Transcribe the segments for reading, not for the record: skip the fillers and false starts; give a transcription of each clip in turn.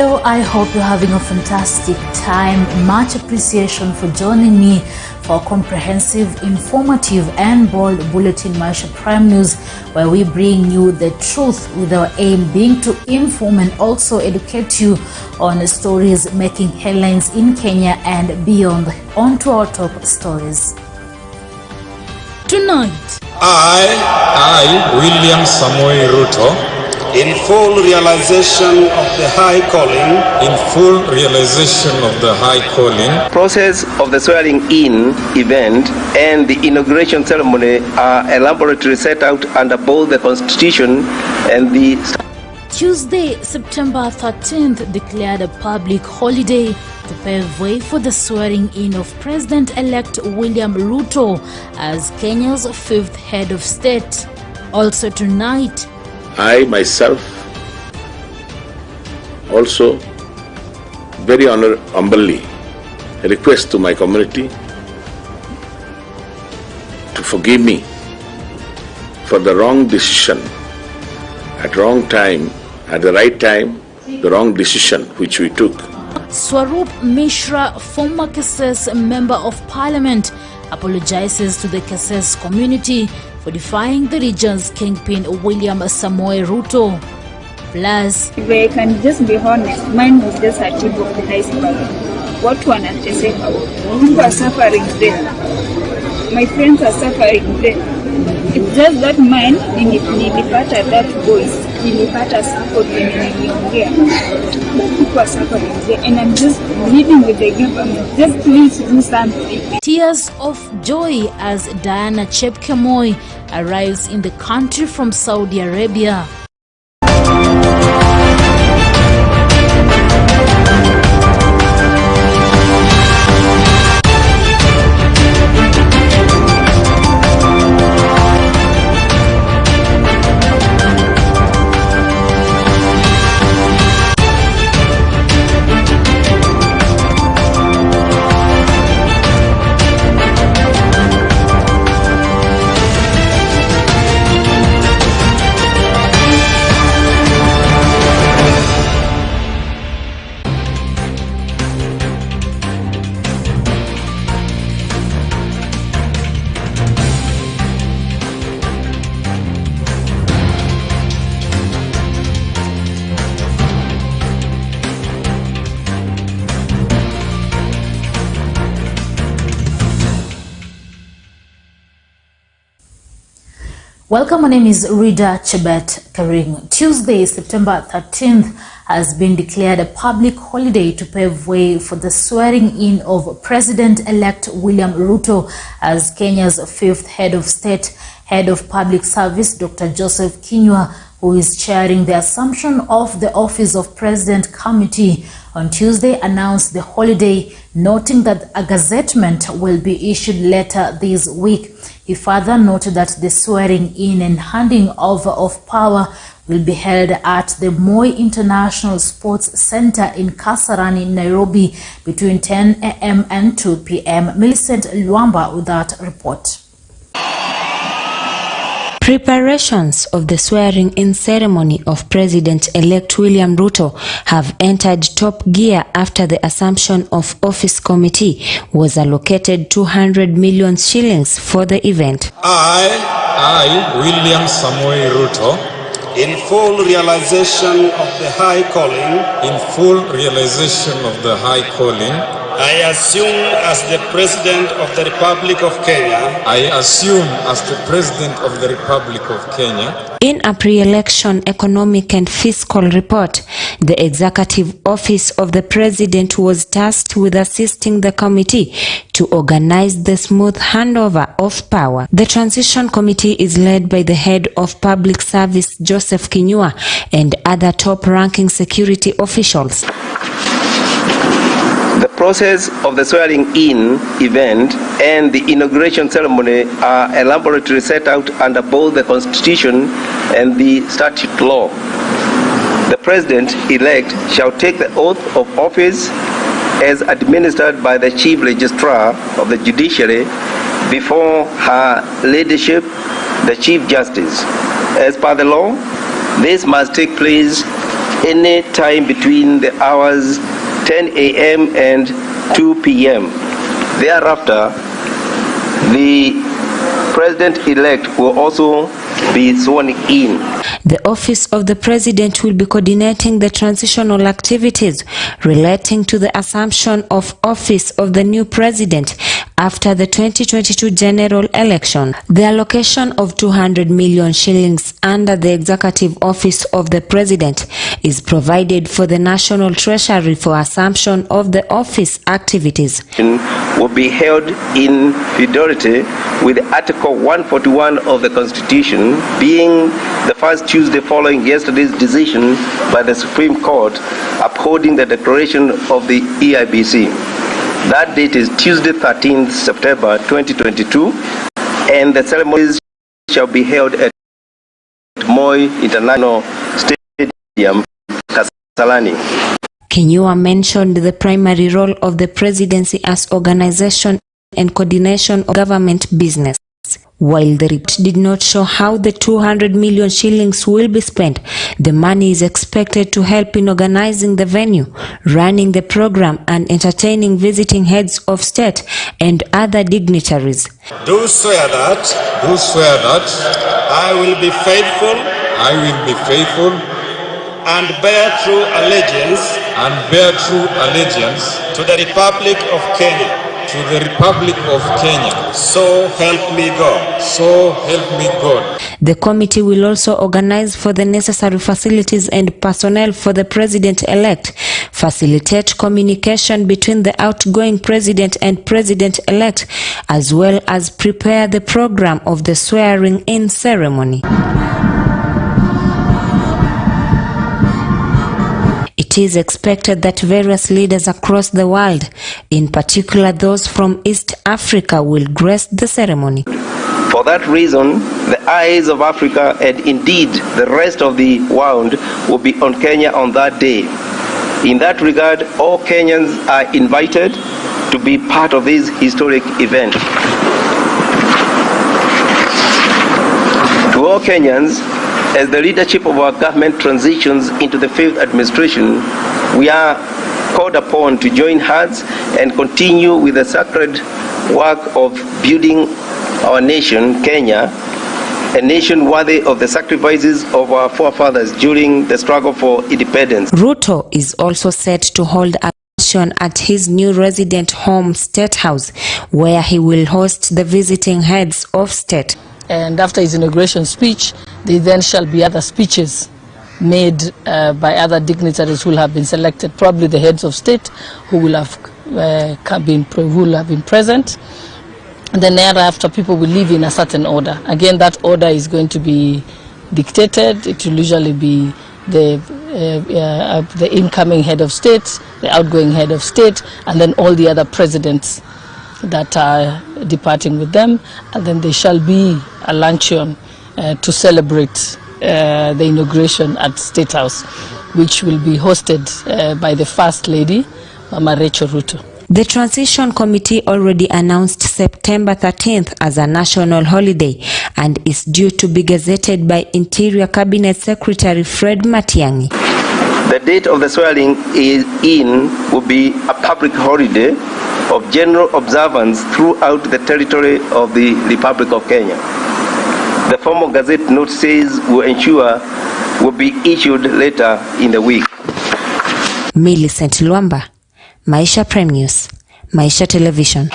Hello, I hope you're having a fantastic time. Much appreciation for joining me for a comprehensive, informative and bold bulletin, Maisha Prime News, where we bring you the truth with our aim being to inform and also educate you on stories making headlines in Kenya and beyond. On to our top stories. Tonight, I, William Samoei Ruto, in full realization of the high calling, process of the swearing-in event and the inauguration ceremony are elaborately set out under both the Constitution and the... Tuesday, September 13th, declared a public holiday to pave way for the swearing-in of President-elect William Ruto as Kenya's fifth head of state. Also tonight, I myself also very humbly request to my community to forgive me for the wrong decision at wrong time, at the right time, the wrong decision which we took. Swarup Mishra, former Keses Member of Parliament, apologizes to the Keses community for defying the region's kingpin William Samoei Ruto. Plus, if I can just be honest, mine was just a tip of the iceberg. What one has to say? People are suffering there. My friends are suffering there. It's just that mine, nilipata that voice, nilipata support when niliongea. People are suffering there, and I'm just pleading with the government, just please do something. Tears of joy as Diana Chepkemoi arrives in the country from Saudi Arabia. Welcome, my name is Rida Chebet Karing. Tuesday, September 13th has been declared a public holiday to pave way for the swearing-in of President-elect William Ruto as Kenya's fifth head of state. Head of Public Service, Dr. Joseph Kinyua, who is chairing the assumption of the Office of President Committee on Tuesday, announced the holiday, noting that a gazettement will be issued later this week. He further noted that the swearing-in and handing over of power will be held at the Moi International Sports Center in Kasarani, Nairobi, between 10 a.m. and 2 p.m. Millicent Luamba with that report. Preparations of the swearing-in ceremony of President-elect William Ruto have entered top gear after the Assumption of Office Committee was allocated 200 million shillings for the event. I, William Samoei Ruto, in full realization of the high calling, I assume as the President of the Republic of Kenya. In a pre-election economic and fiscal report, the Executive Office of the President was tasked with assisting the committee to organize the smooth handover of power. The transition committee is led by the head of Public Service, Joseph Kinyua, and other top-ranking security officials. The process of the swearing-in event and the inauguration ceremony are elaborately set out under both the Constitution and the statute law. The President-elect shall take the oath of office as administered by the Chief Registrar of the Judiciary before Her Ladyship, the Chief Justice. As per the law, this must take place any time between the hours 10 a.m. and 2 p.m. Thereafter, the President-elect will also be sworn in. The Office of the President will be coordinating the transitional activities relating to the assumption of office of the new president after the 2022 general election. The allocation of 200 million shillings under the Executive Office of the President is provided for the National Treasury for assumption of the office activities. Will be held in fidelity with Article 141 of the Constitution, being the first Tuesday following yesterday's decision by the Supreme Court upholding the declaration of the EIBC. That date is Tuesday, 13th September 2022, and the ceremonies shall be held at Moi International Stadium, Kasarani. Kenyan mentioned the primary role of the presidency as organization and coordination of government business. While the report did not show how the 200 million shillings will be spent, the money is expected to help in organizing the venue, running the program, and entertaining visiting heads of state and other dignitaries. Do swear that I will be faithful and bear true allegiance to the Republic of Kenya. So help me God. The committee will also organize for the necessary facilities and personnel for the president-elect, facilitate communication between the outgoing president and president-elect, as well as prepare the program of the swearing-in ceremony. It is expected that various leaders across the world, in particular those from East Africa, will grace the ceremony. For that reason, the eyes of Africa and indeed the rest of the world will be on Kenya on that day. In that regard, all Kenyans are invited to be part of this historic event. To all Kenyans, as the leadership of our government transitions into the fifth administration, we are called upon to join hands and continue with the sacred work of building our nation, Kenya, a nation worthy of the sacrifices of our forefathers during the struggle for independence. Ruto is also set to hold a session at his new resident home, State House, where he will host the visiting heads of state. And after his inauguration speech, there then shall be other speeches made by other dignitaries who will have been selected, probably the heads of state who will have been present. And then thereafter, people will live in a certain order. Again, that order is going to be dictated. It will usually be the incoming head of state, the outgoing head of state, and then all the other presidents that are departing with them. And then there shall be a luncheon to celebrate the inauguration at State House, which will be hosted by the First Lady, Mama Rachel Ruto. The Transition Committee already announced September 13th as a national holiday and is due to be gazetted by Interior Cabinet Secretary Fred Matiang'i. The date of the swearing in will be a public holiday of general observance throughout the territory of the Republic of Kenya. The formal gazette notices will be issued later in the week. Millicent Luamba, Maisha Prime News, Maisha Television.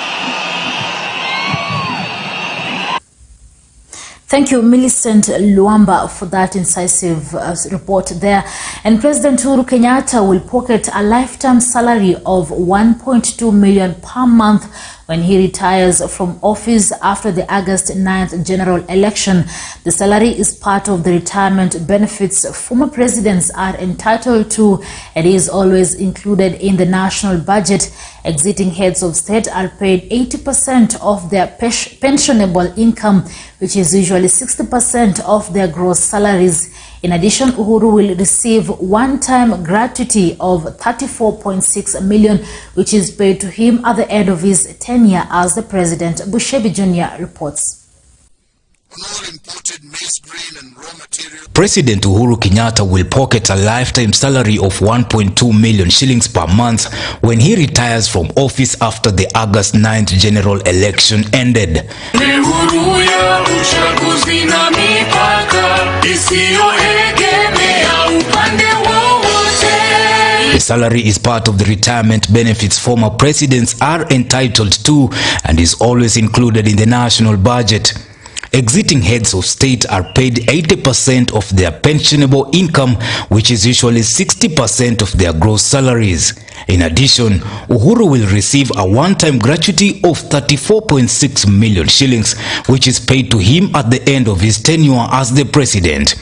Thank you, Millicent Luamba, for that incisive report there. And President Uhuru Kenyatta will pocket a lifetime salary of 1.2 million per month when he retires from office after the August 9th general election. The salary is part of the retirement benefits former presidents are entitled to and is always included in the national budget. Exiting heads of state are paid 80% of their pensionable income, which is usually 60% of their gross salaries. In addition, Uhuru will receive one-time gratuity of 34.6 million, which is paid to him at the end of his tenure as the president. Bushebi Jr. reports. all imported maize grain and raw material. President Uhuru Kenyatta will pocket a lifetime salary of 1.2 million shillings per month when he retires from office after the August 9th general election ended. The salary is part of the retirement benefits former presidents are entitled to and is always included in the national budget. Exiting heads of state are paid 80% of their pensionable income, which is usually 60% of their gross salaries. In addition, Uhuru will receive a one-time gratuity of 34.6 million shillings, which is paid to him at the end of his tenure as the president.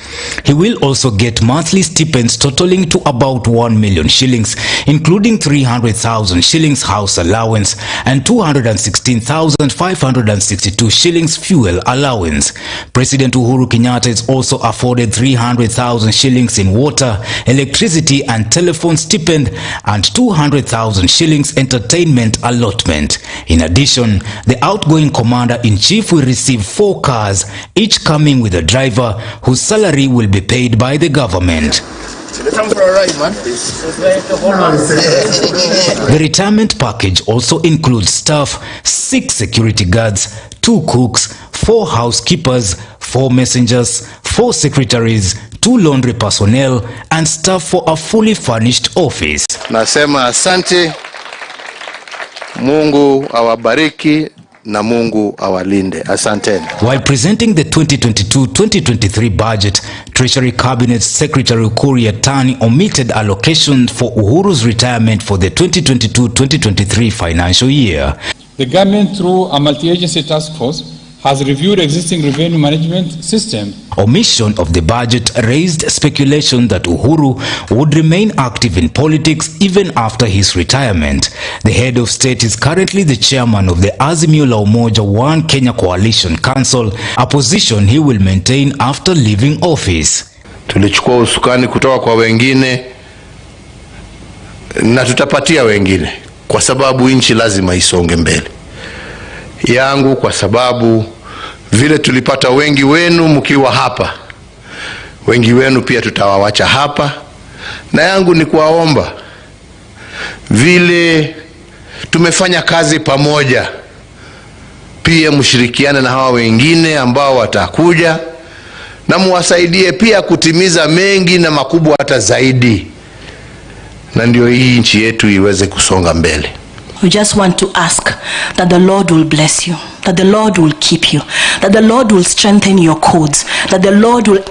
He will also get monthly stipends totaling to about 1 million shillings, including 300,000 shillings house allowance and 216,562 shillings fuel allowance. President Uhuru Kenyatta is also afforded 300,000 shillings in water, electricity and telephone stipend and 200,000 shillings entertainment allotment. In addition, the outgoing commander-in-chief will receive 4 cars, each coming with a driver whose salary will be paid by the government. The retirement package also includes staff, 6 security guards, 2 cooks, 4 housekeepers, 4 messengers, 4 secretaries, 2 laundry personnel, and staff for a fully furnished office. Nasema asante, Mungu awabariki na Mungu awalinde. Asante. While presenting the 2022-2023 budget, Treasury Cabinet Secretary Ukur Yatani omitted allocation for Uhuru's retirement for the 2022-2023 financial year. The government, through a multi-agency task force, has reviewed existing revenue management system. Omission of the budget raised speculation that Uhuru would remain active in politics even after his retirement. The head of state is currently the chairman of the Azimio la Umoja One Kenya Coalition Council, a position he will maintain after leaving office. Tulichukua usukani kutoka kwa wengine na tutapatia wengine kwa sababu nchi lazima isonge mbele. Yangu kwa sababu vile tulipata wengi wenu mkiwa hapa, wengi wenu pia tutawawacha hapa, na yangu ni kuwaomba vile tumefanya kazi pamoja, pia mshirikiane na hawa wengine ambao watakuja na muwasaidie pia kutimiza mengi na makubwa hata zaidi, na ndio hii nchi yetu iweze kusonga mbele. We just want to ask that the Lord will bless you, that the Lord will keep you, that the Lord will strengthen your codes, that the Lord will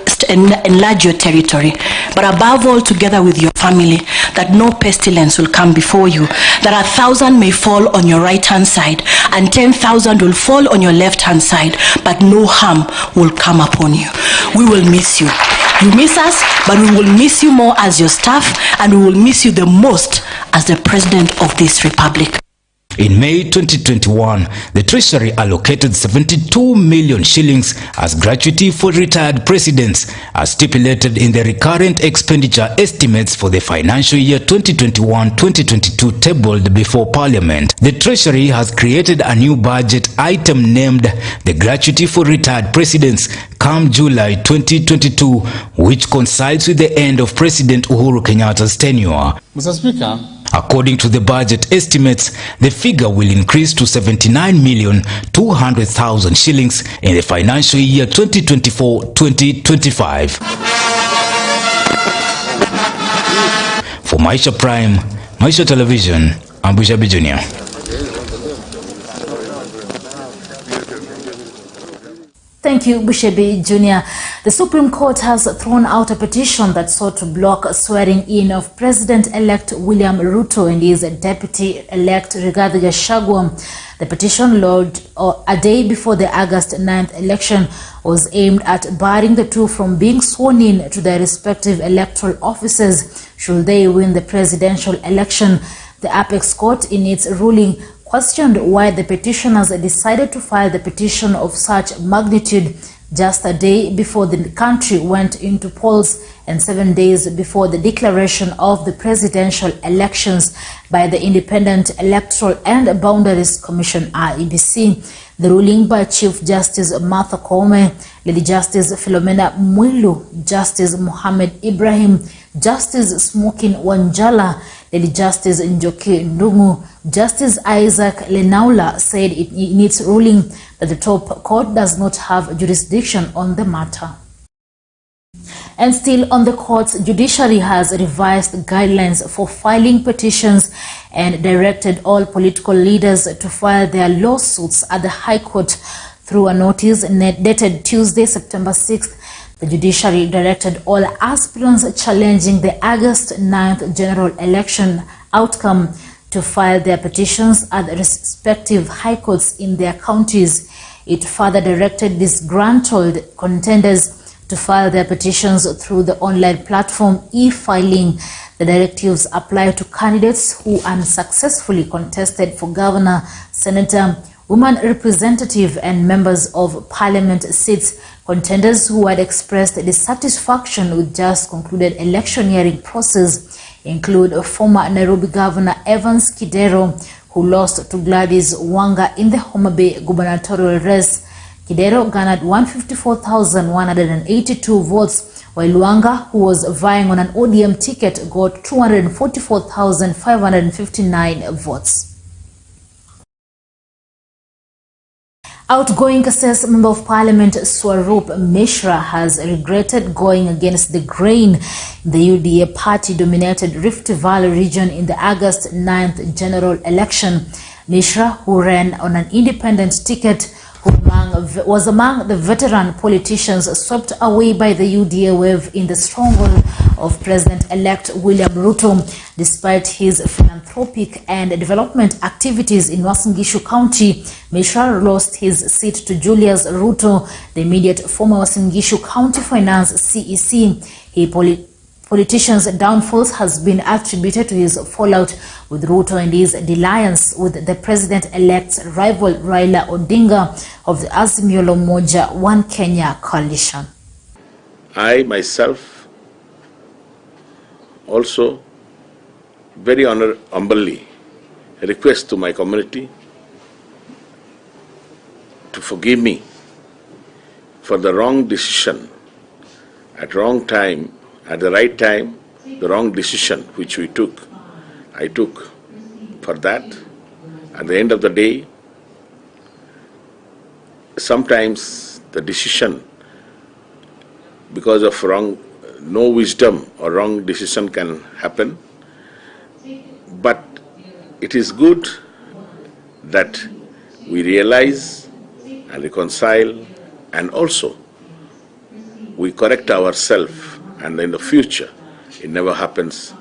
enlarge your territory, but above all, together with your family, that no pestilence will come before you, that 1,000 may fall on your right hand side and 10,000 will fall on your left hand side, but no harm will come upon you. We will miss you. You miss us, but we will miss you more as your staff, and we will miss you the most as the president of this republic. In May 2021, the Treasury allocated 72 million shillings as gratuity for retired presidents, as stipulated in the recurrent expenditure estimates for the financial year 2021-2022 tabled before Parliament. The Treasury has created a new budget item named the Gratuity for Retired Presidents come July 2022, which coincides with the end of President Uhuru Kenyatta's tenure. Mr. Speaker, according to the budget estimates, the figure will increase to 79,200,000 shillings in the financial year 2024-2025. For Maisha Prime, Maisha Television, I'm Bushabi Jr. Thank you, Bushebi Jr. The Supreme Court has thrown out a petition that sought to block swearing in of President-elect William Ruto and his Deputy-elect Rigathi Gachagua. The petition, lodged a day before the August 9th election, was aimed at barring the two from being sworn in to their respective electoral offices should they win the presidential election. The Apex Court, in its ruling, questioned why the petitioners decided to file the petition of such magnitude just a day before the country went into polls and 7 days before the declaration of the presidential elections by the Independent Electoral and Boundaries Commission (IEBC). The ruling by Chief Justice Martha Koome, Lady Justice Philomena Mwilu, Justice Mohammed Ibrahim, Justice Smokin Wanjala, Lady Justice Njoki Ndungu, Justice Isaac Lenaula said in its ruling that the top court does not have jurisdiction on the matter. And still on the courts, Judiciary has revised guidelines for filing petitions and directed all political leaders to file their lawsuits at the High Court through a notice dated Tuesday, September 6th. The Judiciary directed all aspirants challenging the August 9th general election outcome to file their petitions at the respective High Courts in their counties. It further directed disgruntled contenders to file their petitions through the online platform e-filing. The directives apply to candidates who unsuccessfully contested for governor, senator, woman representative and members of parliament seats. Contenders who had expressed dissatisfaction with just concluded electioneering process include former Nairobi Governor Evans Kidero, who lost to Gladys Wanga in the Homa Bay gubernatorial race. Kidero garnered 154,182 votes, while Wanga, who was vying on an ODM ticket, got 244,559 votes. Outgoing Kasese Member of Parliament Swarup Maisha has regretted going against the grain in the UDA party-dominated Rift Valley region in the August 9th general election. Maisha, who ran on an independent ticket, was among the veteran politicians swept away by the UDA wave in the stronghold of President-elect William Ruto. Despite his philanthropic and development activities in Uasin Gishu County, Maisha lost his seat to Julius Ruto, the immediate former Uasin Gishu County Finance CEC. Politician's downfalls has been attributed to his fallout with Ruto and his alliance with the president-elect's rival Raila Odinga of the Azimio la Umoja One Kenya coalition. I myself also very humbly request to my community to forgive me for the wrong decision at wrong time. At the right time, the wrong decision which I took for that. At the end of the day, sometimes the decision, because of no wisdom or wrong decision can happen. But it is good that we realize and reconcile, and also we correct ourselves. And in the future, it never happens,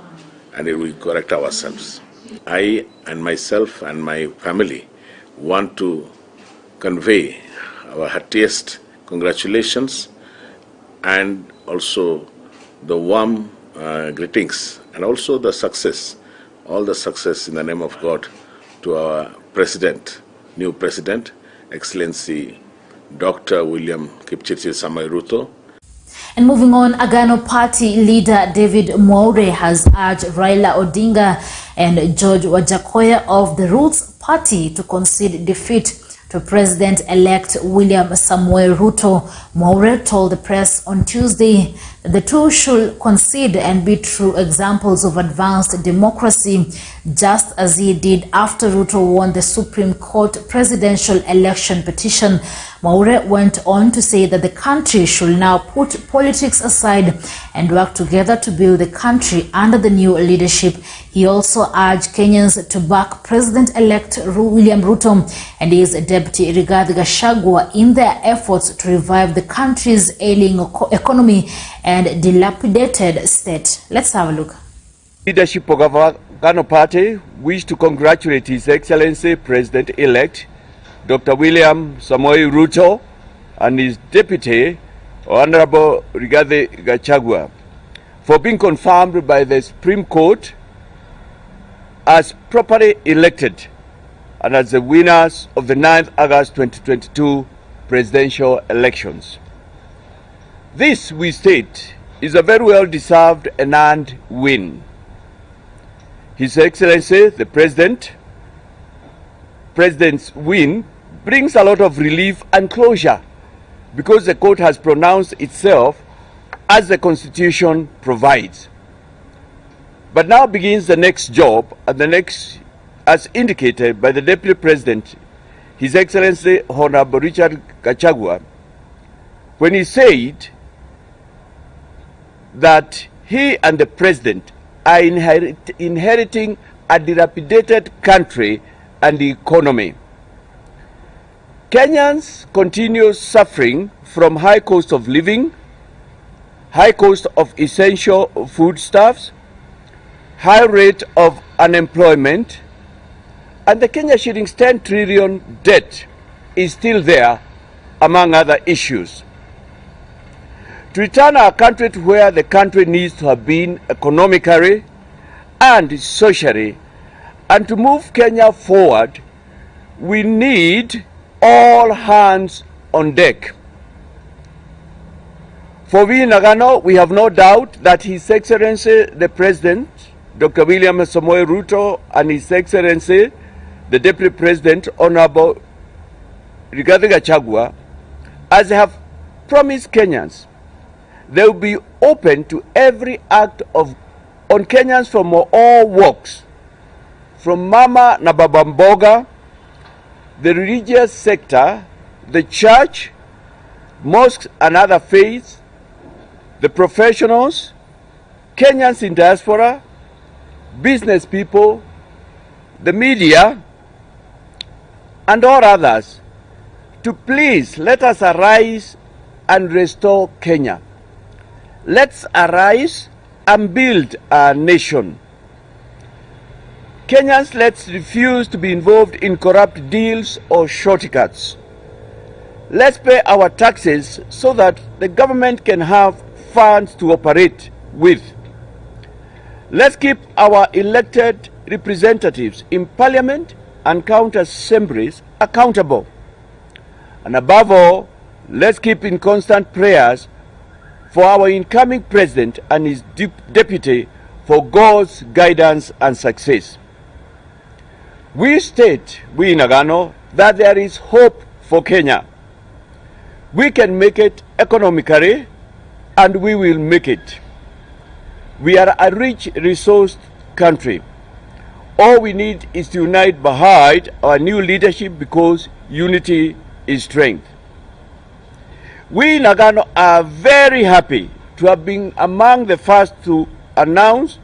and we correct ourselves. I and myself and my family want to convey our heartiest congratulations and also the warm greetings and also the success, all the success in the name of God to our president, new president, Excellency Dr. William Kipchirchir Samoei Ruto. And moving on, Agano Party leader David Mwaure has urged Raila Odinga and George Wajakoya of the Roots Party to concede defeat to President-elect William Samoei Ruto. Mwaure told the press on Tuesday that the two should concede and be true examples of advanced democracy, just as he did after Ruto won the Supreme Court presidential election petition. Mwaure went on to say that the country should now put politics aside and work together to build the country under the new leadership. He also urged Kenyans to back President-elect William Ruto and his deputy Rigathi Gachagua in their efforts to revive the country's ailing economy and dilapidated state. Let's have a look. Leadership of Agano Party wish to congratulate His Excellency President-elect Dr. William Samoei Ruto and his deputy, Honorable Rigathi Gachagua, for being confirmed by the Supreme Court as properly elected and as the winners of the 9th August 2022 presidential elections. This, we state, is a very well-deserved and earned win. His Excellency, the President's win brings a lot of relief and closure because the court has pronounced itself as the Constitution provides. But now begins the next job, and the next, as indicated by the Deputy President, His Excellency Honorable Richard Gachagua, when he said that he and the President are inheriting a dilapidated country and economy. Kenyans continue suffering from high cost of living, high cost of essential foodstuffs, high rate of unemployment, and the Kenya shillings 10 trillion debt is still there, among other issues. To return our country to where the country needs to have been economically and socially, and to move Kenya forward, we need all hands on deck. For we in Nagano, we have no doubt that His Excellency the President, Dr. William Samoei Ruto, and His Excellency the Deputy President, Honorable Rigathi Gachagua, as they have promised Kenyans, they will be open to every act on Kenyans from all walks, from Mama na Baba Mboga, the religious sector, the church, mosques and other faiths, the professionals, Kenyans in diaspora, business people, the media, and all others, to please let us arise and restore Kenya. Let's arise and build our nation. Kenyans, let's refuse to be involved in corrupt deals or shortcuts. Let's pay our taxes so that the government can have funds to operate with. Let's keep our elected representatives in parliament and county assemblies accountable. And above all, let's keep in constant prayers for our incoming president and his deputy for God's guidance and success. We in Nagano, that there is hope for Kenya. We can make it economically, and we will make it. We are a rich, resourced country. All we need is to unite behind our new leadership, because unity is strength. We in Nagano are very happy to have been among the first to announce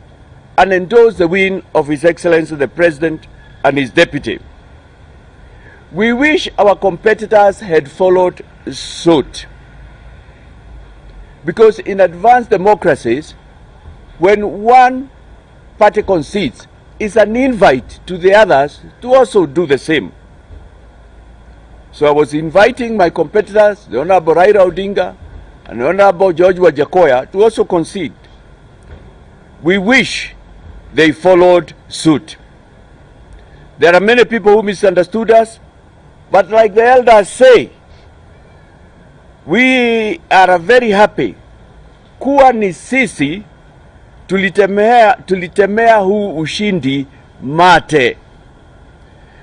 and endorse the win of His Excellency the President and his deputy. We wish our competitors had followed suit, because in advanced democracies, when one party concedes, it's an invite to the others to also do the same. So I was inviting my competitors, the Honorable Raila Odinga and the Honorable George Wajakoya, to also concede. We wish they followed suit. There are many people who misunderstood us, but like the elders say, we are very happy. Kuwa ni sisi tulitemea huu ushindi mate.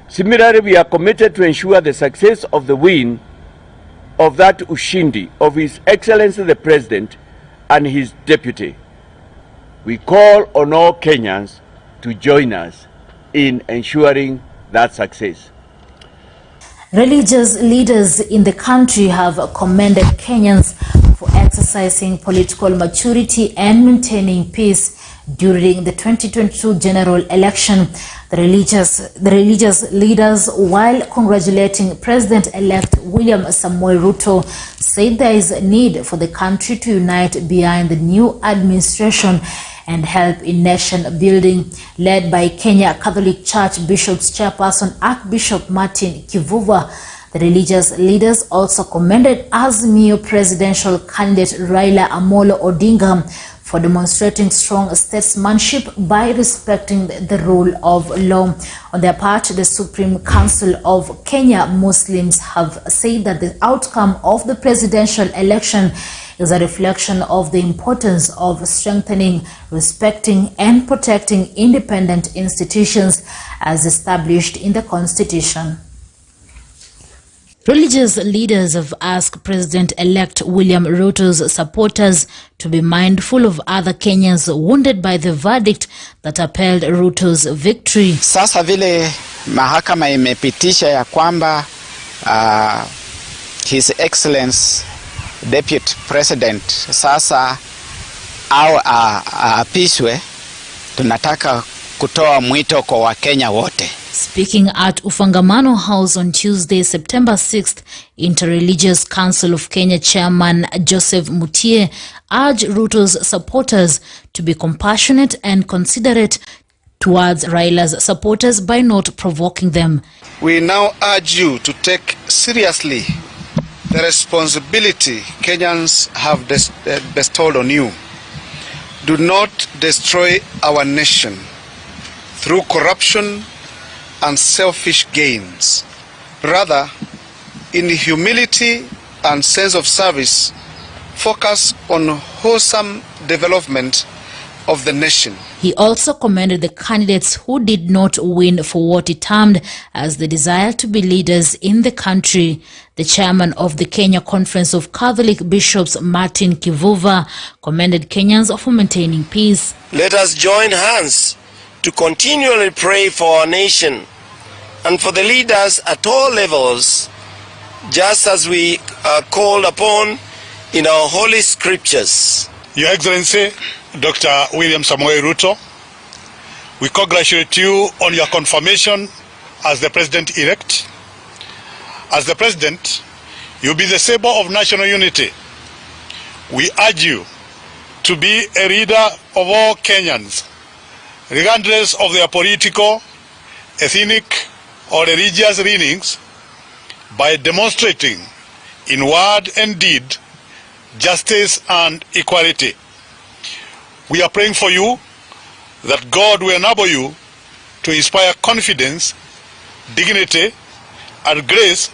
Similarly, we are committed to ensure the success of the win of that ushindi of His Excellency the President and his deputy. We call on all Kenyans to join us in ensuring that success. Religious leaders in the country have commended Kenyans for exercising political maturity and maintaining peace during the 2022 general election. The religious leaders, while congratulating President-elect William Samoei Ruto, said there is a need for the country to unite behind the new administration and help in nation building. Led by Kenya Catholic Church Bishop's Chairperson Archbishop Martin Kivuva, the religious leaders also commended Azimio presidential candidate Raila Amolo Odinga for demonstrating strong statesmanship by respecting the rule of law. On their part, the Supreme Council of Kenya Muslims have said that the outcome of the presidential election is a reflection of the importance of strengthening, respecting, and protecting independent institutions as established in the Constitution. Religious leaders have asked President-elect William Ruto's supporters to be mindful of other Kenyans wounded by the verdict that upheld Ruto's victory. Sasa vile mahakama imepitisha ya kwamba His Excellency Deputy President sasa au apishwe, tunataka kutoa mwito kwa Wakenya wote. Speaking at Ufangamano House on Tuesday, September 6th, Interreligious Council of Kenya Chairman Joseph Mutie urged Ruto's supporters to be compassionate and considerate towards Raila's supporters by not provoking them. We now urge you to take seriously the responsibility Kenyans have bestowed on you. Do not destroy our nation through corruption and selfish gains. Rather, in humility and sense of service, focus on wholesome development of the nation. He also commended the candidates who did not win for what he termed as the desire to be leaders in the country. The chairman of the Kenya Conference of Catholic Bishops, Martin Kivuva, commended Kenyans for maintaining peace. Let us join hands to continually pray for our nation and for the leaders at all levels, just as we are called upon in our holy scriptures. Your Excellency, Dr. William Samoei Ruto, we congratulate you on your confirmation as the President-elect. As the President, you'll be the saber of national unity. We urge you to be a leader of all Kenyans, regardless of their political, ethnic, or religious leanings, by demonstrating in word and deed justice and equality. We are praying for you that God will enable you to inspire confidence, dignity, and grace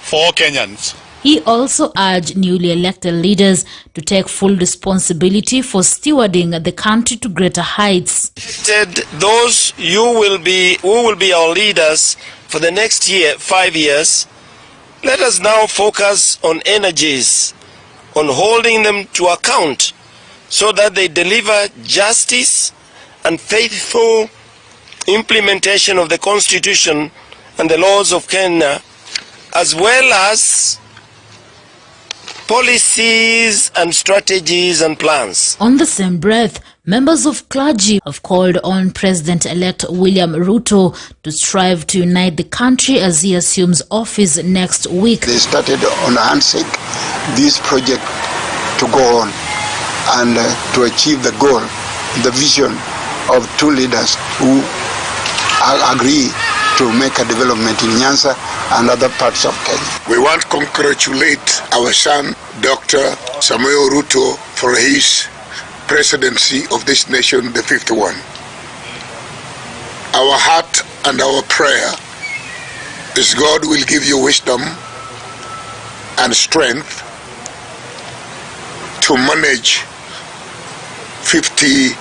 for all Kenyans. He also urged newly elected leaders to take full responsibility for stewarding the country to greater heights. Those who will be our leaders for the next 5 years, let us now focus on energies, on holding them to account so that they deliver justice and faithful implementation of the Constitution and the laws of Kenya, as well as policies and strategies and plans. On the same breath, members of clergy have called on President-elect William Ruto to strive to unite the country as he assumes office next week. They started on a handshake this project to go on and to achieve the goal, the vision of two leaders who agree to make a development in Nyanza and other parts of Kenya. We want to congratulate our son, Dr. Samoei Ruto, for his presidency of this nation, the 5th one. Our heart and our prayer is God will give you wisdom and strength to manage 50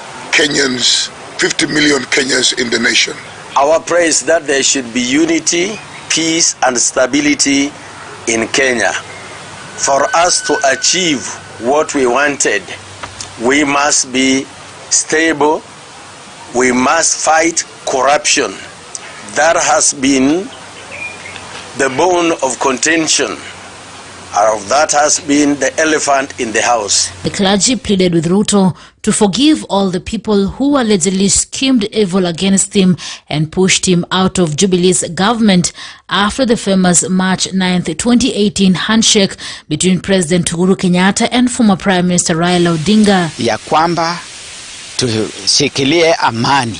million Kenyans in the nation. Our prayer is that there should be unity, peace, and stability in Kenya. For us to achieve what we wanted, we must be stable. We must fight corruption. That has been the bone of contention. That has been the elephant in the house. The clergy pleaded with Ruto to forgive all the people who allegedly schemed evil against him and pushed him out of Jubilee's government after the famous March 9th, 2018 handshake between President Uhuru Kenyatta and former Prime Minister Raila Odinga. Ya kwamba tushikilie amani,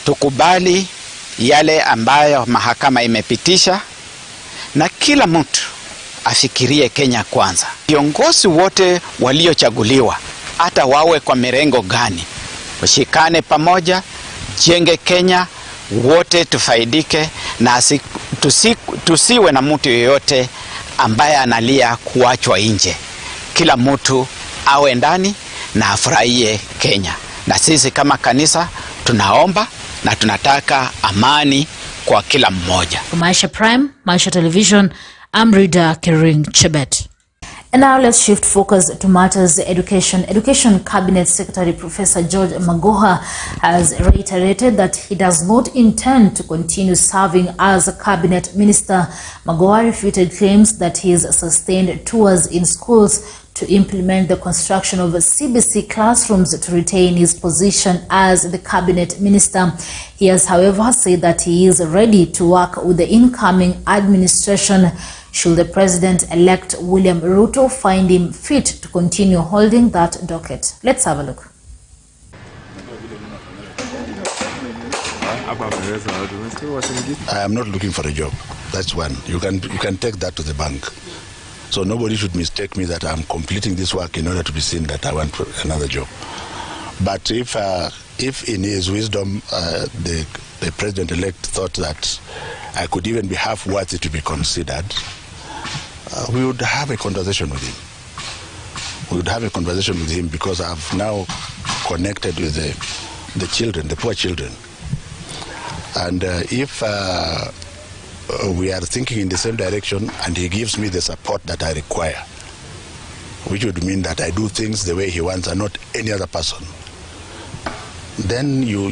tukubali yale ambayo mahakama imepitisha, na kila mtu afikirie Kenya kwanza. Viongozi wote waliochaguliwa, hata wawe kwa mirengo gani, ushikane pamoja, jenge Kenya, wote tufaidike, na tusiwe na mtu yoyote ambaye analia kuachwa nje. Kila mtu awe ndani na afurahie Kenya. Na sisi kama kanisa tunaomba na tunataka amani kwa kila mmoja. For Maisha Prime, Maisha Television, I'm Rida Kering Chebet. And now let's shift focus to matters education. Education Cabinet Secretary Professor George Magoha has reiterated that he does not intend to continue serving as a cabinet minister. Magoha refuted claims that his sustained tours in schools to implement the construction of CBC classrooms to retain his position as the cabinet minister. He has, however, said that he is ready to work with the incoming administration should the President-elect William Ruto find him fit to continue holding that docket. Let's have a look. I am not looking for a job. That's one. You can take that to the bank. So nobody should mistake me that I'm completing this work in order to be seen that I want another job. But if in his wisdom the President-elect thought that I could even be half worthy to be considered, we would have a conversation with him. We would have a conversation with him because I've now connected with the children, the poor children. And if we are thinking in the same direction and he gives me the support that I require, which would mean that I do things the way he wants and not any other person, then you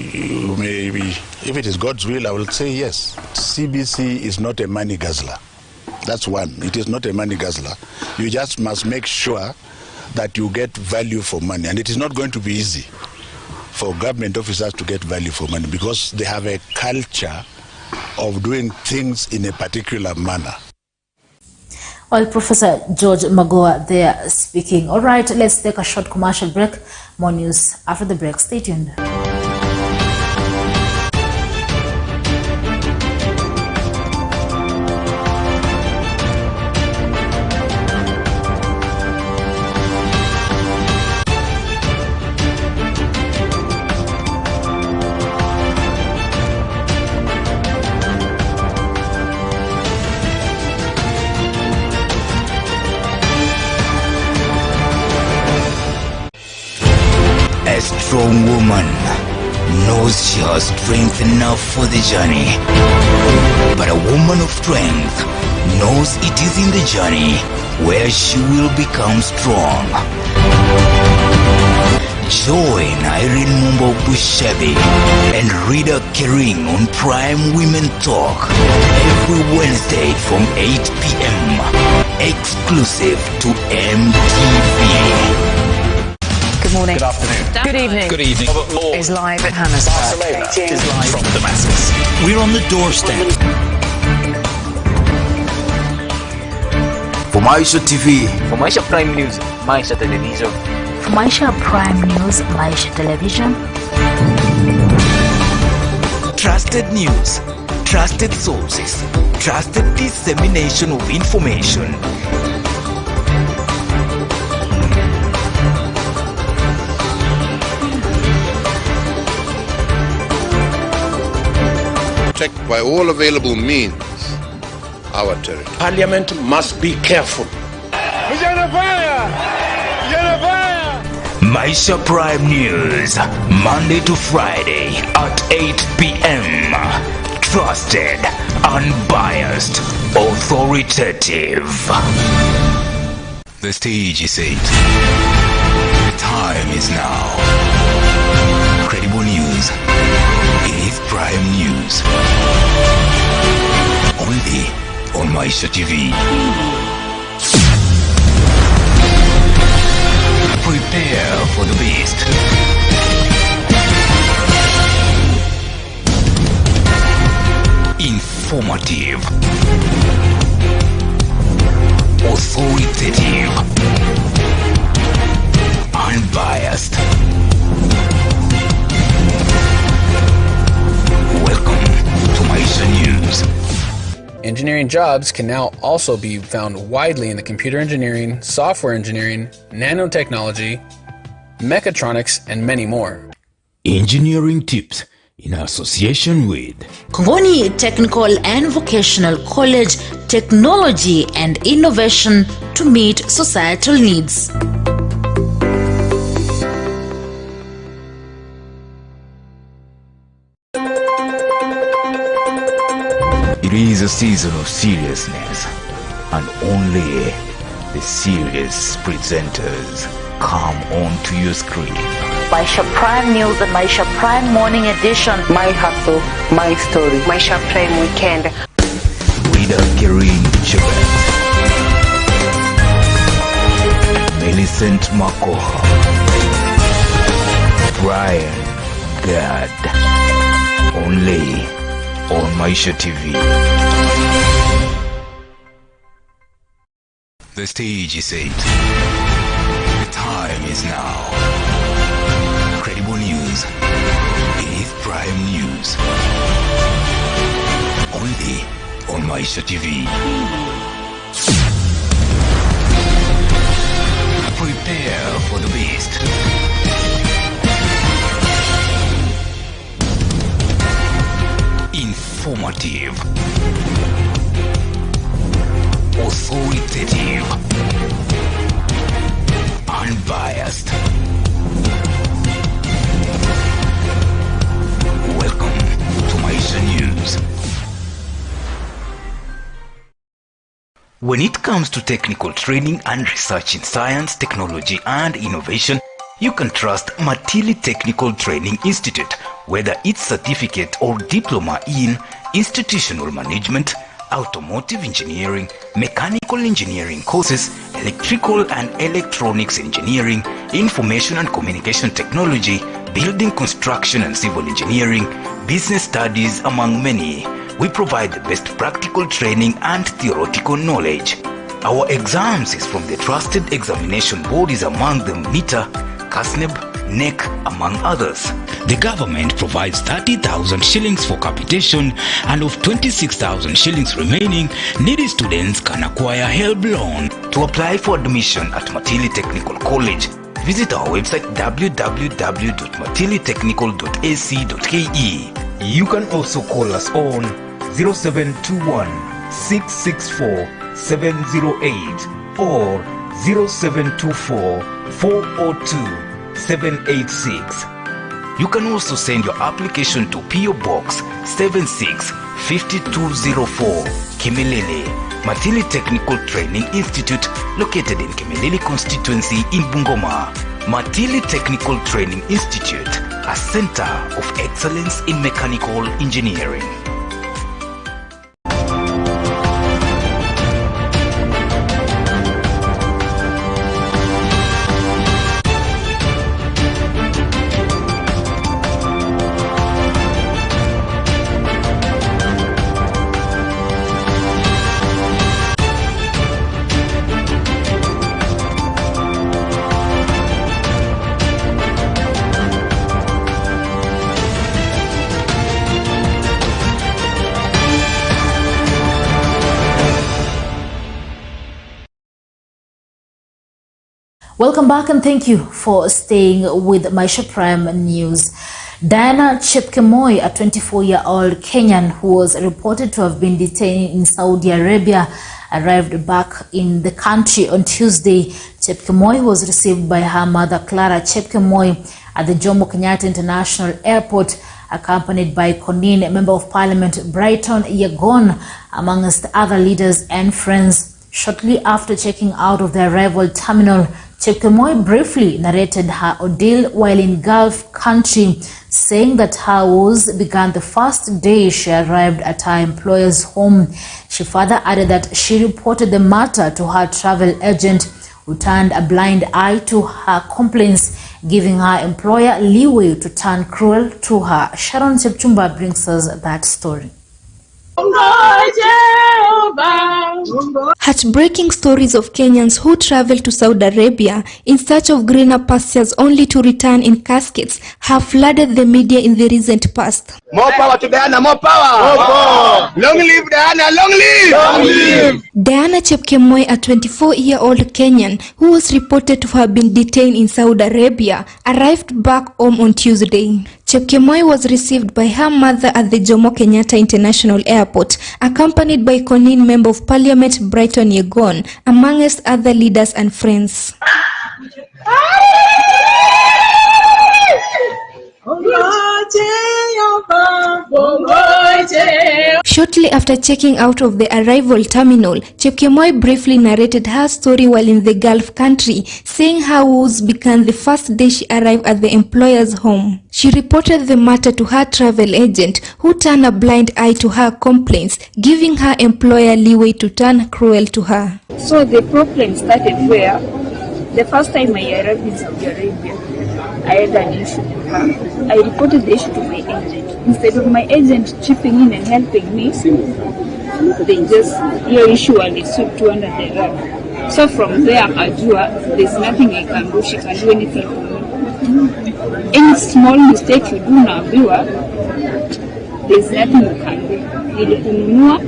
may be, if it is God's will, I will say yes. CBC is not a money guzzler. That's one. It is not a money guzzler. You just must make sure that you get value for money. And it is not going to be easy for government officers to get value for money because they have a culture of doing things in a particular manner. Well, Professor George Magoha there speaking. All right, let's take a short commercial break. More news after the break. Stay tuned. A strong woman knows she has strength enough for the journey. But a woman of strength knows it is in the journey where she will become strong. Join Irene Mumbo Bushebi and Rida Kering on Prime Women Talk every Wednesday from 8 p.m. exclusive to MTV. Good morning. Good afternoon. Good evening. Good evening. Robert Moore is live at Hammersmith. is live from Damascus. We're on the doorstep. For Maisha TV. For Maisha Prime News, Maisha Television. For Maisha Prime News, Maisha Television. Trusted news, trusted sources, trusted dissemination of information. Protect by all available means our territory. Parliament must be careful. Maisha Prime News, Monday to Friday at 8 p.m. Trusted, unbiased, authoritative. The stage is set. The time is now. Credible news. It is Prime News. Only on Maisha TV. Prepare for the beast. Informative. Authoritative. Unbiased. Welcome to Maisha News. Engineering jobs can now also be found widely in the computer engineering, software engineering, nanotechnology, mechatronics, and many more. Engineering tips in association with Kongoni Technical and Vocational College, technology and innovation to meet societal needs. It is a season of seriousness, and only the serious presenters come onto your screen. Maisha Prime News and Maisha Prime Morning Edition. My hustle, my story. Maisha Prime Weekend. Rida Kirin Chibet, Millicent Makoha, Brian Gad. Only on Maisha TV. The stage is set. The time is now. Credible news. It is prime news. Only on Maisha TV. Prepare for the best. Informative, authoritative, unbiased. Welcome to Maisha News. When it comes to technical training and research in science, technology and innovation, you can trust Matili Technical Training Institute, whether it's certificate or diploma in institutional management, automotive engineering, mechanical engineering courses, electrical and electronics engineering, information and communication technology, building construction and civil engineering, business studies, among many. We provide the best practical training and theoretical knowledge. Our exams is from the trusted examination bodies, among them NITA, KASNEB, NEC, among others. The government provides 30,000 shillings for capitation, and of 26,000 shillings remaining, needy students can acquire HELB loan. To apply for admission at Matili Technical College, visit our website www.matilitechnical.ac.ke. You can also call us on 0721 664 708 or 0724 402 786. You can also send your application to PO Box 765204 Kimilili, Matili Technical Training Institute, located in Kimilili constituency in Bungoma. Matili Technical Training Institute, a center of excellence in mechanical engineering. Welcome back and thank you for staying with Maisha Prime News. Diana Chepkemoi, a 24-year-old Kenyan who was reported to have been detained in Saudi Arabia, arrived back in the country on Tuesday. Chepkemoi was received by her mother, Clara Chepkemoi, at the Jomo Kenyatta International Airport, accompanied by Kenyan Member of Parliament Brighton Yegon, amongst other leaders and friends. Shortly after checking out of the arrival terminal, Chepkemoi briefly narrated her ordeal while in Gulf country, saying that her woes began the first day she arrived at her employer's home. She further added that she reported the matter to her travel agent, who turned a blind eye to her complaints, giving her employer leeway to turn cruel to her. Sharon Chepchumba brings us that story. Heartbreaking stories of Kenyans who travel to Saudi Arabia in search of greener pastures only to return in caskets have flooded the media in the recent past. More power to Diana, more power! More power! Long live Diana, long live! Long live! Diana Chepkemoi, a 24-year-old Kenyan who was reported to have been detained in Saudi Arabia, arrived back home on Tuesday. Chepkemoi was received by her mother at the Jomo Kenyatta International Airport, accompanied by Kenyan Member of Parliament Brighton Yegon, amongst other leaders and friends. Shortly after checking out of the arrival terminal, Chepkemoi briefly narrated her story while in the Gulf country, saying how woes began the first day she arrived at the employer's home. She reported the matter to her travel agent, who turned a blind eye to her complaints, giving her employer leeway to turn cruel to her. So the problem started where the first time I arrived in Saudi Arabia, I had an issue with her. I reported the issue to my agent. Instead of my agent chipping in and helping me, they just, your issue and it swept to under the rug. So from there, there's nothing I can do. She can do anything for me. Any small mistake you do now, there's nothing you can do. Nilikununua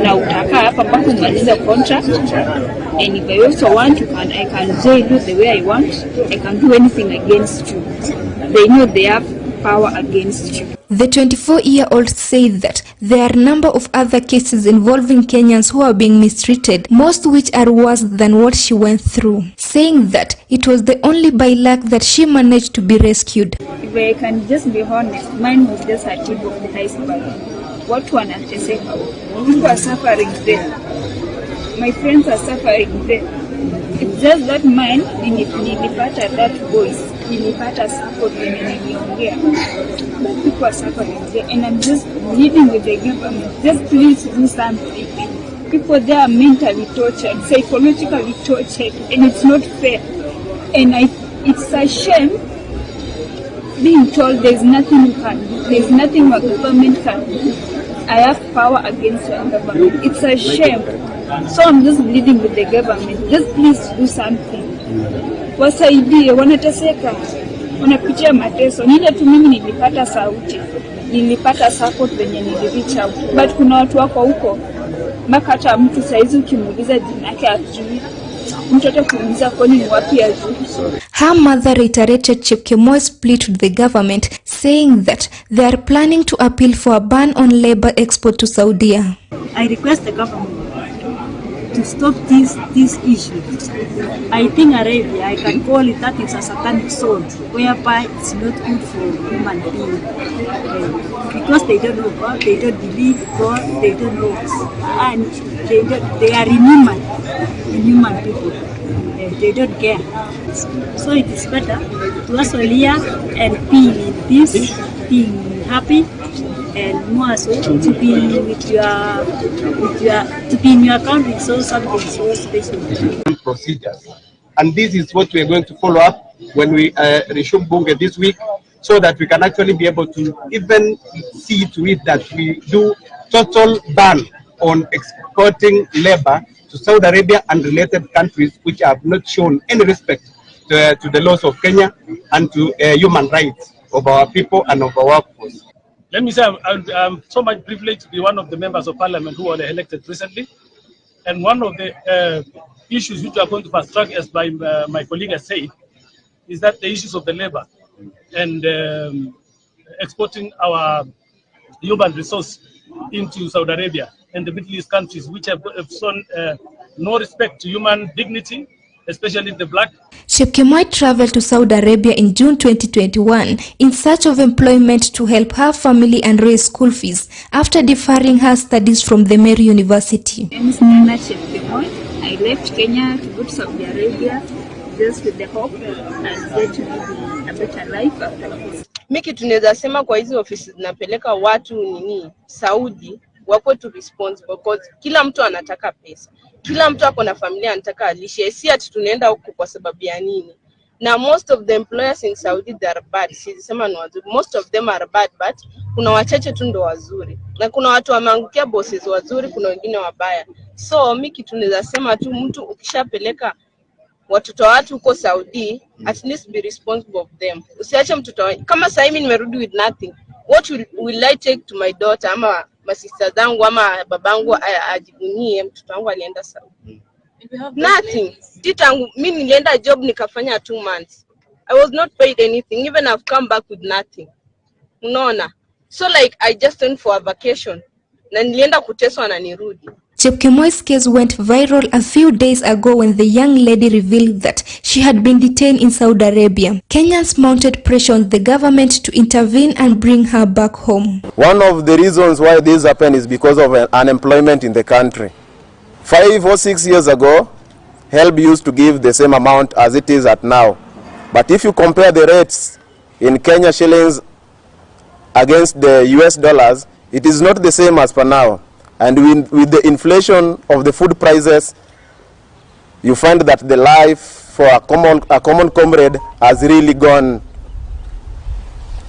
na utaka hapa mpaka umaliza contract, and if I also want, I can jail you the way I want. I can do anything against you. They know they have power against you. The 24-year-old said that there are a number of other cases involving Kenyans who are being mistreated, most which are worse than what she went through, saying that it was the only by luck that she managed to be rescued. If I can just be honest, mine was just a tip of the iceberg. What one has to say? People are suffering there. My friends are suffering there. It's just that mine, nilipata that voice, nilipata support when niliongea. But people are suffering there, and I'm just pleading with the government, just please do something. People there are mentally tortured, psychologically tortured, and it's not fair. And it's a shame being told there's nothing you can do, there's nothing my government can do. I have power against your government. It's a shame. So I'm just pleading with the government, just please do something. Wasaidie, wanateseka, wanapitia mateso. Nile tu mimi nilipata sauti, nilipata support venye nilireach out. But kuna watu wako huko, mpaka hata mtu saizi ukimuuliza jina yake ajui. Mtoto kuuliza kwani ni wapi ajui. Her mother reiterated Chepkemoi's plea to the government, saying that they are planning to appeal for a ban on labor export to Saudi. I request the government to stop this issue. I think Arabia, I can call it that it's a satanic zone, whereby it's not good for human beings. Because they don't know God, they don't believe God, they don't know us. And they are inhuman people. They don't care. So it is better to also live and be in peace, being happy, and more so to be in your country, so something so special. Procedures, and this is what we are going to follow up when we resume Bunge this week, so that we can actually be able to even see to it that we do total ban on exporting labor to Saudi Arabia and related countries which have not shown any respect to the laws of Kenya and to human rights of our people and of our workforce. Let me say I'm so much privileged to be one of the members of parliament who were elected recently. And one of the issues which we are going to fast track, as my colleague has said, is that the issues of the labor and exporting our human resource into Saudi Arabia and the Middle East countries, which have shown no respect to human dignity, especially the black. Chepkemoi traveled to Saudi Arabia in June 2021 in search of employment to help her family and raise school fees after deferring her studies from the Mary University. I left Kenya to go to Saudi Arabia just with the hope and get to live a better life after this. Miki tunaweza sema kwa hizi ofisi zinapeleka watu Saudi wako tu responsible because kila mtu anataka pesa. Kila mtu ako na familia anataka alishe. Si ati tunaenda huko kwa sababu ya nini. Na most of the employers in Saudi they are bad. Sisema ni wazuri. Most of them are bad, but kuna wachache tu ndo wazuri. Na kuna watu wameangukia bosses wazuri, kuna wengine wabaya. So miki tunaweza sema tu mtu ukishapeleka watoto watu huko Saudi, at least be responsible of them. Usiache mtoto kama sasa mimi nimerudi with nothing. What will I take to my daughter ama masista zangu ama babangu ajivunie mtoto wangu alienda Saudi? Nothing. Titangu mimi nilienda job nikafanya 2 months. I was not paid anything. Even I've come back with nothing. Unaona? So like I just went for a vacation. Na nilienda kuteswa na nirudi. Chepkemoi's case went viral a few days ago when the young lady revealed that she had been detained in Saudi Arabia. Kenyans mounted pressure on the government to intervene and bring her back home. One of the reasons why this happened is because of unemployment in the country. 5 or 6 years ago, HELB used to give the same amount as it is at now. But if you compare the rates in Kenya shillings against the US dollars, it is not the same as per now. And with the inflation of the food prices, you find that the life for a common comrade has really gone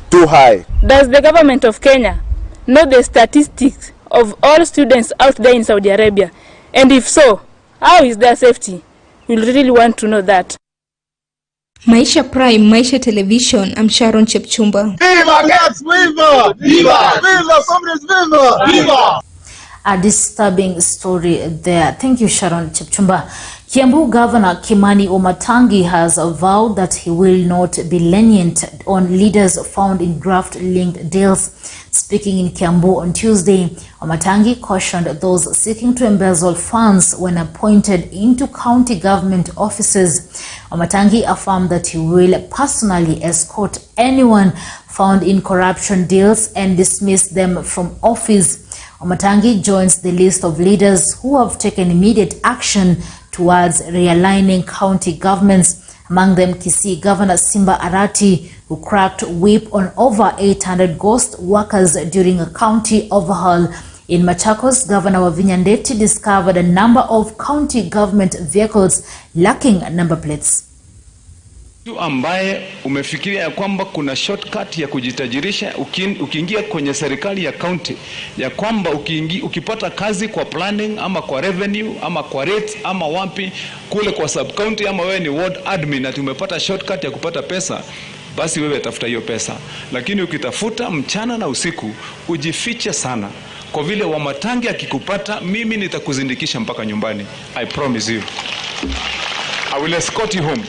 too high. Does the government of Kenya know the statistics of all students out there in Saudi Arabia? And if so, how is their safety? We really want to know that. Maisha Prime, Maisha Television, I'm Sharon Chepchumba. Viva Gaps, viva! Viva! Viva! Comrades, viva! Viva! A disturbing story there. Thank you, Sharon Chepchumba. Kiambu Governor Kimani Wamatangi has vowed that he will not be lenient on leaders found in graft-linked deals. Speaking in Kiambu on Tuesday, Wamatangi cautioned those seeking to embezzle funds when appointed into county government offices. Wamatangi affirmed that he will personally escort anyone found in corruption deals and dismiss them from office. Wamatangi joins the list of leaders who have taken immediate action towards realigning county governments. Among them, Kisii Governor Simba Arati, who cracked whip on over 800 ghost workers during a county overhaul. In Machakos, Governor Wavinya Ndeti discovered a number of county government vehicles lacking number plates. Ambaye umefikiria ya kwamba kuna shortcut ya kujitajirisha ukiingia kwenye serikali ya county, ya kwamba ukipata kazi kwa planning ama kwa revenue ama kwa rates ama wapi kule kwa sub county ama wewe ni ward admin na tumepata shortcut ya kupata pesa, basi wewe tafuta hiyo pesa. Lakini ukitafuta mchana na usiku ujifiche sana, kwa vile Wamatangi akikupata mimi nitakuzindikisha mpaka nyumbani. I promise you. I will escort you home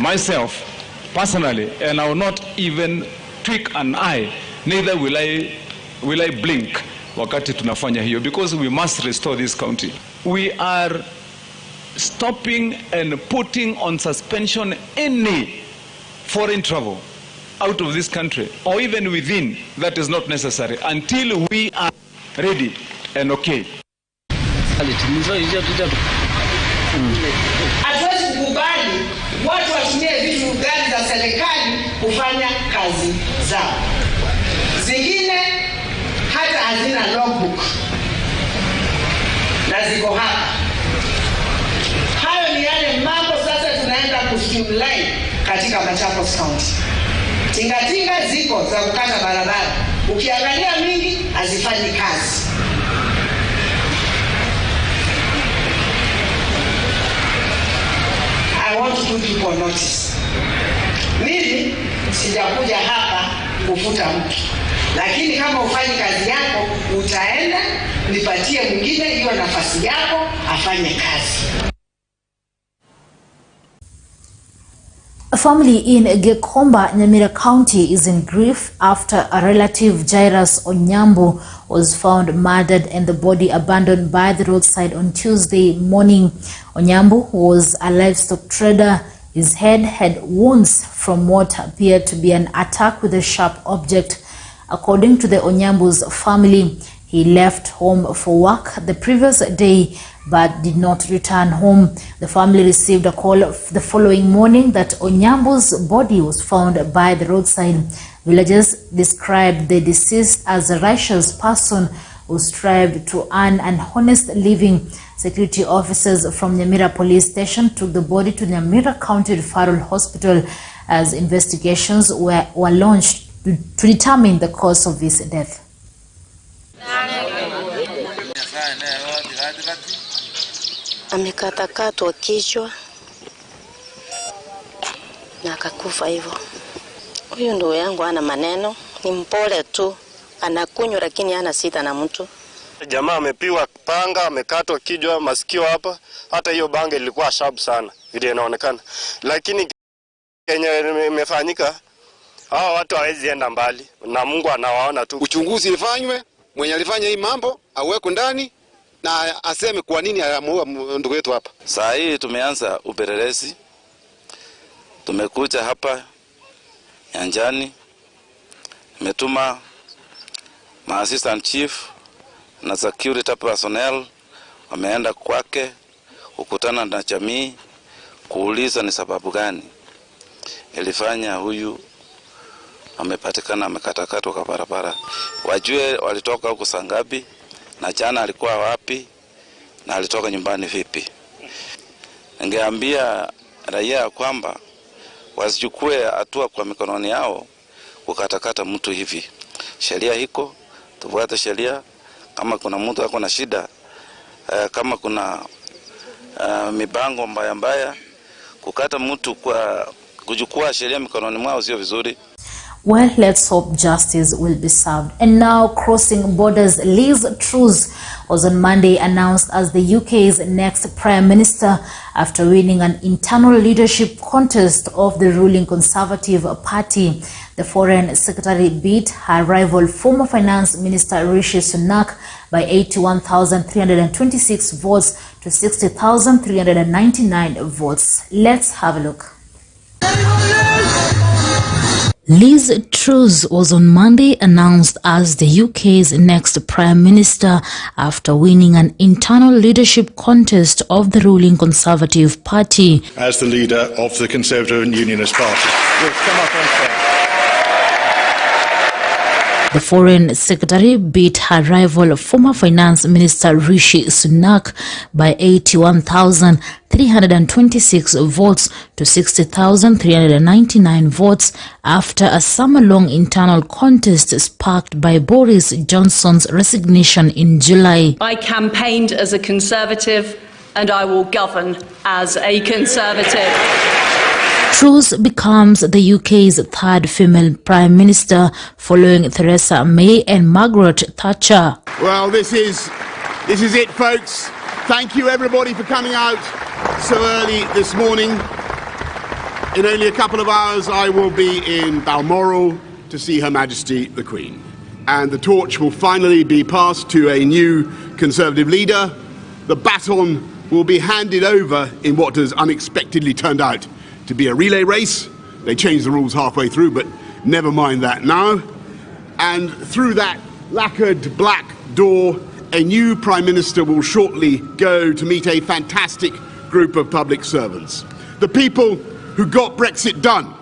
myself personally, and I will not even tweak an eye, neither will I blink wakati tunafanya hiyo, because we must restore this county. We are stopping and putting on suspension any foreign travel out of this country or even within that is not necessary until we are ready and okay. Hatuwezi kukubali watu watumie vitu gani za serikali kufanya kazi zao. Zingine hata hazina logbook na ziko hapa. Hayo ni yale mambo sasa tunaenda kustreamline katika Machakos County. Tingatinga ziko za kukata barabara, ukiangalia mingi hazifanyi kazi. I want to put people on notice. Mimi sijakuja hapa kufuta mtu, lakini kama ufanyi kazi yako utaenda nipatie mwingine hiyo nafasi yako afanye kazi. A family in Gekomba, Nyamira County is in grief after a relative, Jairus Onyambu, was found murdered and the body abandoned by the roadside on Tuesday morning. Onyambu was a livestock trader. His head had wounds from what appeared to be an attack with a sharp object. According to the Onyambu's family, he left home for work the previous day but did not return home. The family received a call the following morning that Onyambu's body was found by the roadside. Villagers described the deceased as a righteous person who strived to earn an honest living. Security officers from Nyamira Police Station took the body to Nyamira County Referral Hospital as investigations were launched to determine the cause of his death. Amekatakatwa kichwa na akakufa hivyo. Huyu ndio yangu ana maneno, ni mpole tu, anakunywa lakini hana sita na mtu. Jamaa amepiwa panga, amekatwa kichwa, masikio hapa, hata hiyo bange ilikuwa sharp sana vile inaonekana. Lakini Kenya imefanyika, hao watu hawezi enda mbali na Mungu anawaona tu. Uchunguzi ifanywe, mwenye alifanya hii mambo awekwe ndani na aseme kwa nini ameua ndugu yetu hapa. Saa hii tumeanza upelelezi. Tumekuja hapa nyanjani. Nimetuma assistant chief na security personnel wameenda kwake kukutana na jamii kuuliza ni sababu gani ilifanya huyu amepatikana amekatakatwa kwa barabara. Wajue walitoka huko saa ngapi na jana alikuwa wapi na alitoka nyumbani vipi. Ningeambia raia kwamba wasichukue hatua kwa mikononi yao kukatakata mtu hivi. Sheria iko, tufuate sheria. Kama kuna mtu ako na shida, kama kuna mipango mbaya, kukata mtu kwa kuchukua sheria mikononi mwao sio vizuri. Well, let's hope justice will be served. And now, crossing borders, Liz Truss was on Monday announced as the UK's next Prime Minister after winning an internal leadership contest of the ruling Conservative Party. The Foreign Secretary beat her rival, former Finance Minister Rishi Sunak, by 81,326 votes to 60,399 votes. Let's have a look. Liz Truss was on Monday announced as the UK's next Prime Minister after winning an internal leadership contest of the ruling Conservative Party. As the leader of the Conservative and Unionist Party. The Foreign Secretary beat her rival, former Finance Minister Rishi Sunak, by 81,326 votes to 60,399 votes after a summer-long internal contest sparked by Boris Johnson's resignation in July. I campaigned as a Conservative and I will govern as a Conservative. Truss becomes the UK's third female Prime Minister following Theresa May and Margaret Thatcher. Well, this is it, folks. Thank you, everybody, for coming out so early this morning. In only a couple of hours, I will be in Balmoral to see Her Majesty the Queen. And the torch will finally be passed to a new Conservative leader. The baton will be handed over in what has unexpectedly turned out to be a relay race. They changed the rules halfway through, but never mind that now. And through that lacquered black door, a new Prime Minister will shortly go to meet a fantastic group of public servants. The people who got Brexit done.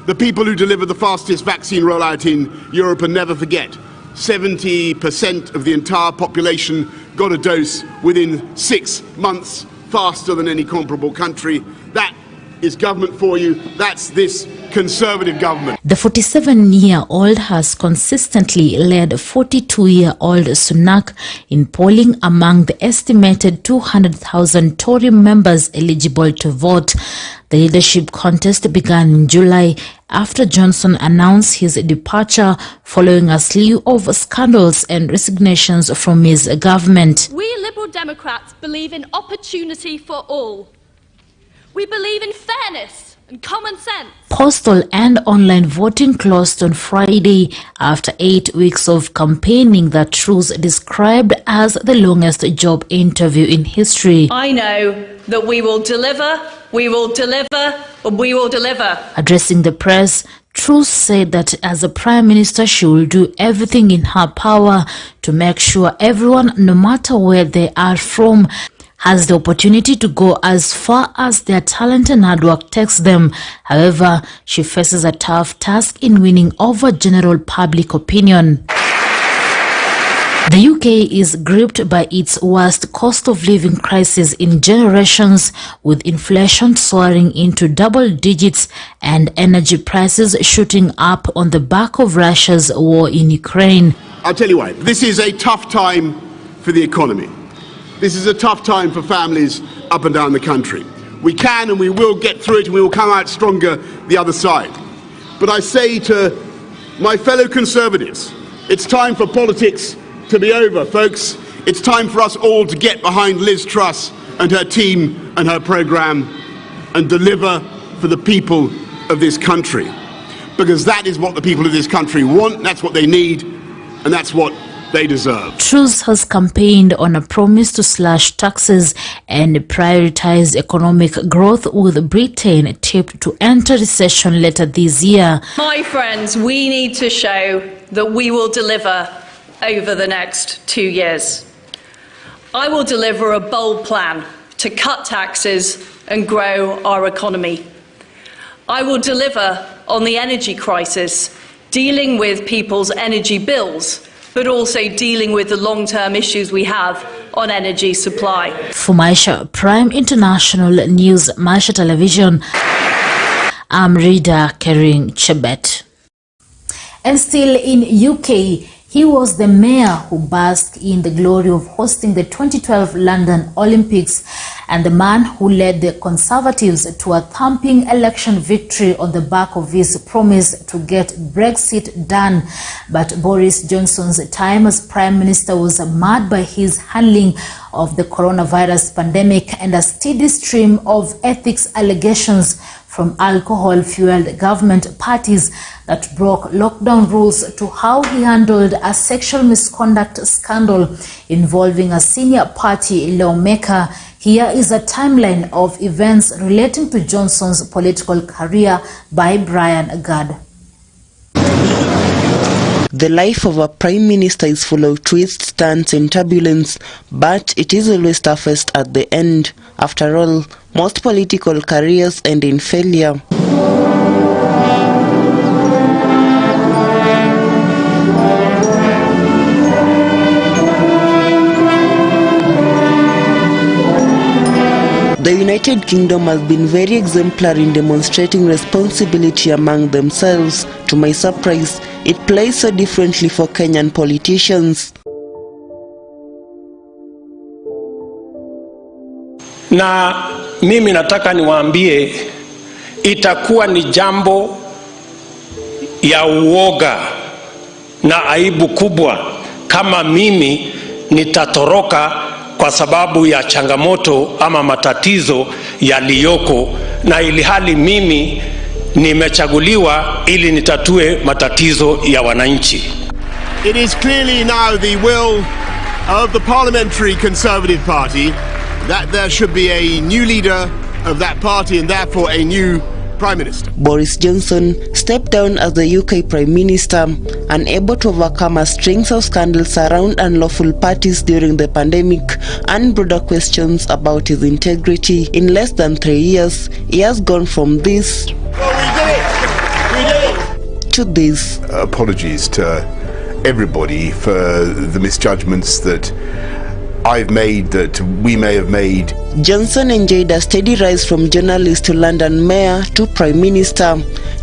The people who delivered the fastest vaccine rollout in Europe, and never forget, 70% of the entire population got a dose within 6 months, faster than any comparable country. That is government for you. That's this Conservative government. The 47-year-old has consistently led 42-year-old Sunak in polling among the estimated 200,000 Tory members eligible to vote. The leadership contest began in July after Johnson announced his departure following a slew of scandals and resignations from his government. We Liberal Democrats believe in opportunity for all. We believe in fairness and common sense. Postal and online voting closed on Friday after 8 weeks of campaigning that Truss described as the longest job interview in history. I know that we will deliver, we will deliver, and we will deliver. Addressing the press, Truss said that as a Prime Minister, she will do everything in her power to make sure everyone, no matter where they are from, has the opportunity to go as far as their talent and hard work takes them. However, she faces a tough task in winning over general public opinion. The UK is gripped by its worst cost of living crisis in generations, with inflation soaring into double digits and energy prices shooting up on the back of Russia's war in Ukraine. I'll tell you why. This is a tough time for the economy. This is a tough time for families up and down the country. We can and we will get through it, and we will come out stronger the other side. But I say to my fellow Conservatives, it's time for politics to be over, folks. It's time for us all to get behind Liz Truss and her team and her programme and deliver for the people of this country. Because that is what the people of this country want, that's what they need, and that's what they deserve. Truss has campaigned on a promise to slash taxes and prioritize economic growth, with Britain tipped to enter recession later this year. My friends, we need to show that we will deliver over the next 2 years. I will deliver a bold plan to cut taxes and grow our economy. I will deliver on the energy crisis, dealing with people's energy bills, but also dealing with the long-term issues we have on energy supply. For Maisha Prime International News, Maisha Television, I'm Rida Kering Chebet. And still in UK, he was the mayor who basked in the glory of hosting the 2012 London Olympics and the man who led the Conservatives to a thumping election victory on the back of his promise to get Brexit done. But Boris Johnson's time as Prime Minister was marred by his handling of the coronavirus pandemic and a steady stream of ethics allegations from alcohol-fueled government parties that broke lockdown rules to how he handled a sexual misconduct scandal involving a senior party lawmaker. Here is a timeline of events relating to Johnson's political career by Brian Gad. The life of a prime minister is full of twists, turns and turbulence, but it is always toughest at the end. After all, most political careers end in failure. The United Kingdom has been very exemplary in demonstrating responsibility among themselves. To my surprise, it plays so differently for Kenyan politicians. Na mimi nataka niwaambie, itakuwa ni jambo ya uoga na aibu kubwa kama mimi nitatoroka kwa sababu ya changamoto ama matatizo yaliyoko, na ilihali mimi nimechaguliwa ili nitatue matatizo ya wananchi. It is clearly now the will of the Parliamentary Conservative Party that there should be a new leader of that party and therefore a new Prime Minister. Boris Johnson stepped down as the UK Prime Minister, unable to overcome a string of scandals around unlawful parties during the pandemic and broader questions about his integrity. In less than 3 years, he has gone from this to this. Apologies to everybody for the misjudgments that I've made, that we may have made. Johnson enjoyed a steady rise from journalist to London mayor to Prime Minister,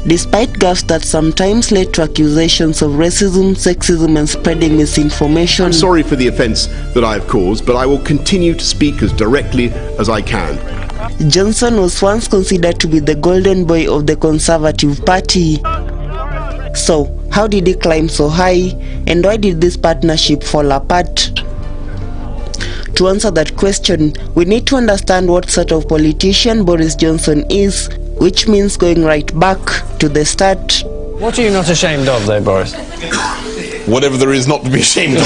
despite gaffes that sometimes led to accusations of racism, sexism and spreading misinformation. I'm sorry for the offence that I've caused, but I will continue to speak as directly as I can. Johnson was once considered to be the golden boy of the Conservative Party. So, how did he climb so high, and why did this partnership fall apart? To answer that question, we need to understand what sort of politician Boris Johnson is, which means going right back to the start. What are you not ashamed of, though, Boris? Whatever there is not to be ashamed of.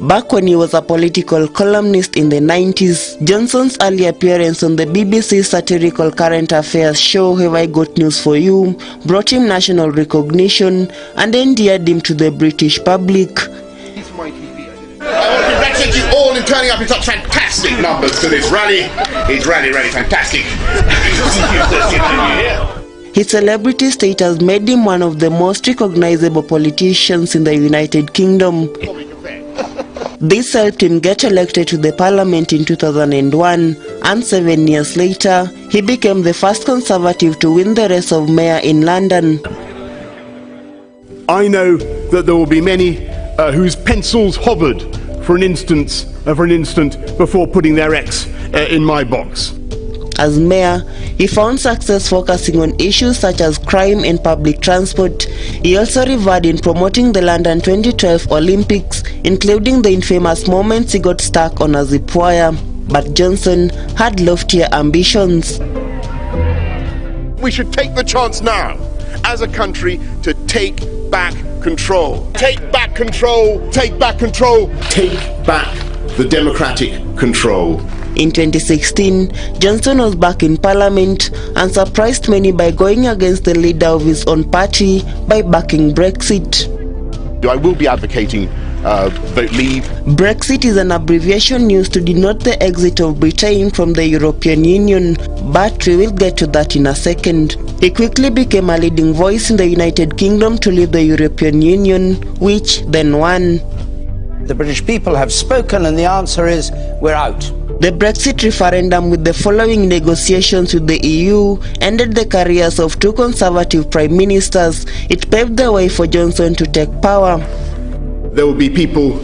Back when he was a political columnist in the 90s, Johnson's early appearance on the BBC's satirical current affairs show Have I Got News For You brought him national recognition and endeared him to the British public. I want to congratulate you all in turning up in such fantastic numbers to this rally. It's really fantastic. His celebrity status made him one of the most recognizable politicians in the United Kingdom. This helped him get elected to the parliament in 2001, and 7 years later, he became the first Conservative to win the race of mayor in London. I know that there will be many whose pencils hovered for an instant before putting their X in my box. As mayor, he found success focusing on issues such as crime and public transport. He also revered in promoting the London 2012 Olympics, including the infamous moments he got stuck on a zip wire. But Johnson had loftier ambitions. We should take the chance now, as a country, to take back control. Take back control. Take back control. Take back the democratic control. In 2016, Johnson was back in Parliament and surprised many by going against the leader of his own party by backing Brexit. I will be advocating vote leave. Brexit is an abbreviation used to denote the exit of Britain from the European Union, but we will get to that in a second. He quickly became a leading voice in the United Kingdom to leave the European Union, which then won. The British people have spoken and the answer is we're out. The Brexit referendum, with the following negotiations with the EU, ended the careers of two Conservative prime ministers. It paved the way for Johnson to take power. There will be people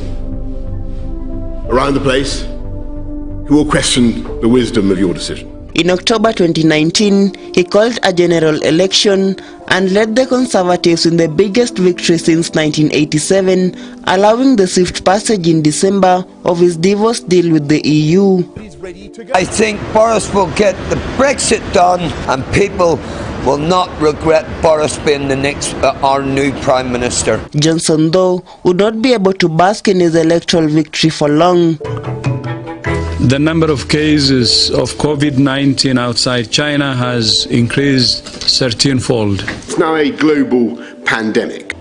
around the place who will question the wisdom of your decision. In October 2019, he called a general election and led the Conservatives in the biggest victory since 1987, allowing the swift passage in December of his divorce deal with the EU. I think Boris will get the Brexit done and people will not regret Boris being the next our new Prime Minister. Johnson, though, would not be able to bask in his electoral victory for long. The number of cases of COVID-19 outside China has increased 13-fold. It's now a global pandemic.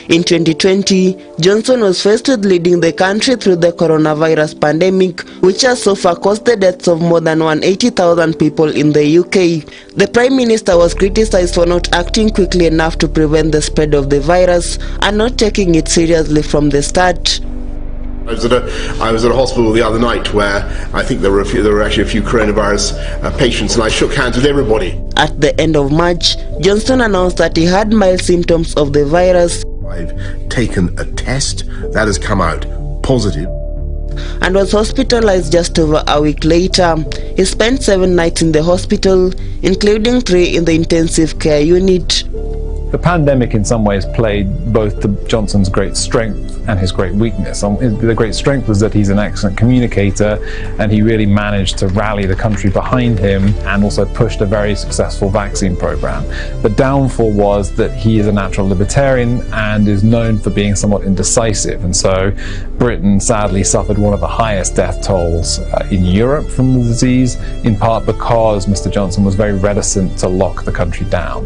In 2020, Johnson was faced with leading the country through the coronavirus pandemic, which has so far caused the deaths of more than 180,000 people in the UK. The Prime Minister was criticized for not acting quickly enough to prevent the spread of the virus and not taking it seriously from the start. I was at a hospital the other night where I think there were actually a few coronavirus patients, and I shook hands with everybody. At the end of March, Johnson announced that he had mild symptoms of the virus. I've taken a test that has come out positive and was hospitalized just over a week later. He spent 7 nights in the hospital, including 3 in the intensive care unit. The pandemic in some ways played both Johnson's great strength and his great weakness. The great strength was that he's an excellent communicator and he really managed to rally the country behind him and also pushed a very successful vaccine program. The downfall was that he is a natural libertarian and is known for being somewhat indecisive, and so Britain sadly suffered one of the highest death tolls in Europe from the disease, in part because Mr. Johnson was very reticent to lock the country down.